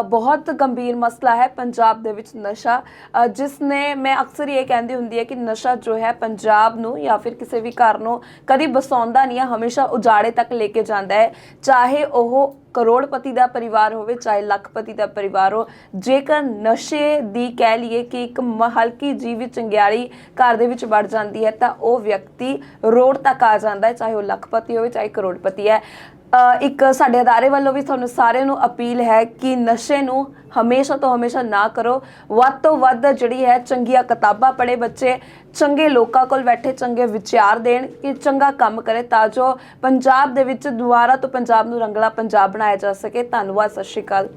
ਬਹੁਤ ਗੰਭੀਰ ਮਸਲਾ ਹੈ ਪੰਜਾਬ ਦੇ ਵਿੱਚ ਨਸ਼ਾ, ਜਿਸ ਨੇ ਮੈਂ ਅਕਸਰ ਇਹ ਕਹਿੰਦੀ ਹੁੰਦੀ ਹੈ ਕਿ ਨਸ਼ਾ ਜੋ ਹੈ ਪੰਜਾਬ ਨੂੰ ਜਾਂ ਫਿਰ ਕਿਸੇ ਵੀ ਘਰ ਨੂੰ ਕਦੀ ਬਸਾਉਂਦਾ ਨਹੀਂ ਹੈ, ਹਮੇਸ਼ਾ ਉਜਾੜੇ ਤੱਕ ਲੈ ਕੇ ਜਾਂਦਾ ਹੈ। ਚਾਹੇ ਉਹ ਕਰੋੜਪਤੀ ਦਾ ਪਰਿਵਾਰ ਹੋਵੇ, ਚਾਹੇ ਲੱਖਪਤੀ ਦਾ ਪਰਿਵਾਰ ਹੋ, ਜੇਕਰ ਨਸ਼ੇ ਦੀ ਕਹਿ ਲਈਏ ਕਿ ਇੱਕ ਹਲਕੀ ਜਿਹੀ ਵੀ ਚੰਗਿਆੜੀ ਘਰ ਦੇ ਵਿੱਚ ਵੜ ਜਾਂਦੀ ਹੈ ਤਾਂ ਉਹ ਵਿਅਕਤੀ ਰੋਡ ਤੱਕ ਆ ਜਾਂਦਾ ਹੈ, ਚਾਹੇ ਉਹ ਲੱਖਪਤੀ ਹੋਵੇ ਚਾਹੇ ਕਰੋੜਪਤੀ ਹੈ। ਇੱਕ ਸਾਡੇ ਅਦਾਰੇ ਵੱਲੋਂ ਵੀ ਤੁਹਾਨੂੰ ਸਾਰਿਆਂ ਨੂੰ ਅਪੀਲ ਹੈ ਕਿ ਨਸ਼ੇ ਨੂੰ ਹਮੇਸ਼ਾ ਤੋਂ ਹਮੇਸ਼ਾ ਨਾ ਕਰੋ। ਵੱਧ ਤੋਂ ਵੱਧ ਜਿਹੜੀ ਹੈ ਚੰਗੀਆਂ ਕਿਤਾਬਾਂ ਪੜ੍ਹੇ ਬੱਚੇ, ਚੰਗੇ ਲੋਕਾਂ ਕੋਲ ਬੈਠੇ ਚੰਗੇ ਵਿਚਾਰ ਦੇਣ, ਕਿ ਚੰਗਾ ਕੰਮ ਕਰੇ ਤਾਂ ਜੋ ਪੰਜਾਬ ਦੇ ਵਿੱਚ ਦੁਬਾਰਾ ਤੋਂ ਪੰਜਾਬ ਨੂੰ ਰੰਗਲਾ ਪੰਜਾਬ ਬਣਾਇਆ ਜਾ ਸਕੇ। ਧੰਨਵਾਦ, ਸਤਿ ਸ਼੍ਰੀ ਅਕਾਲ।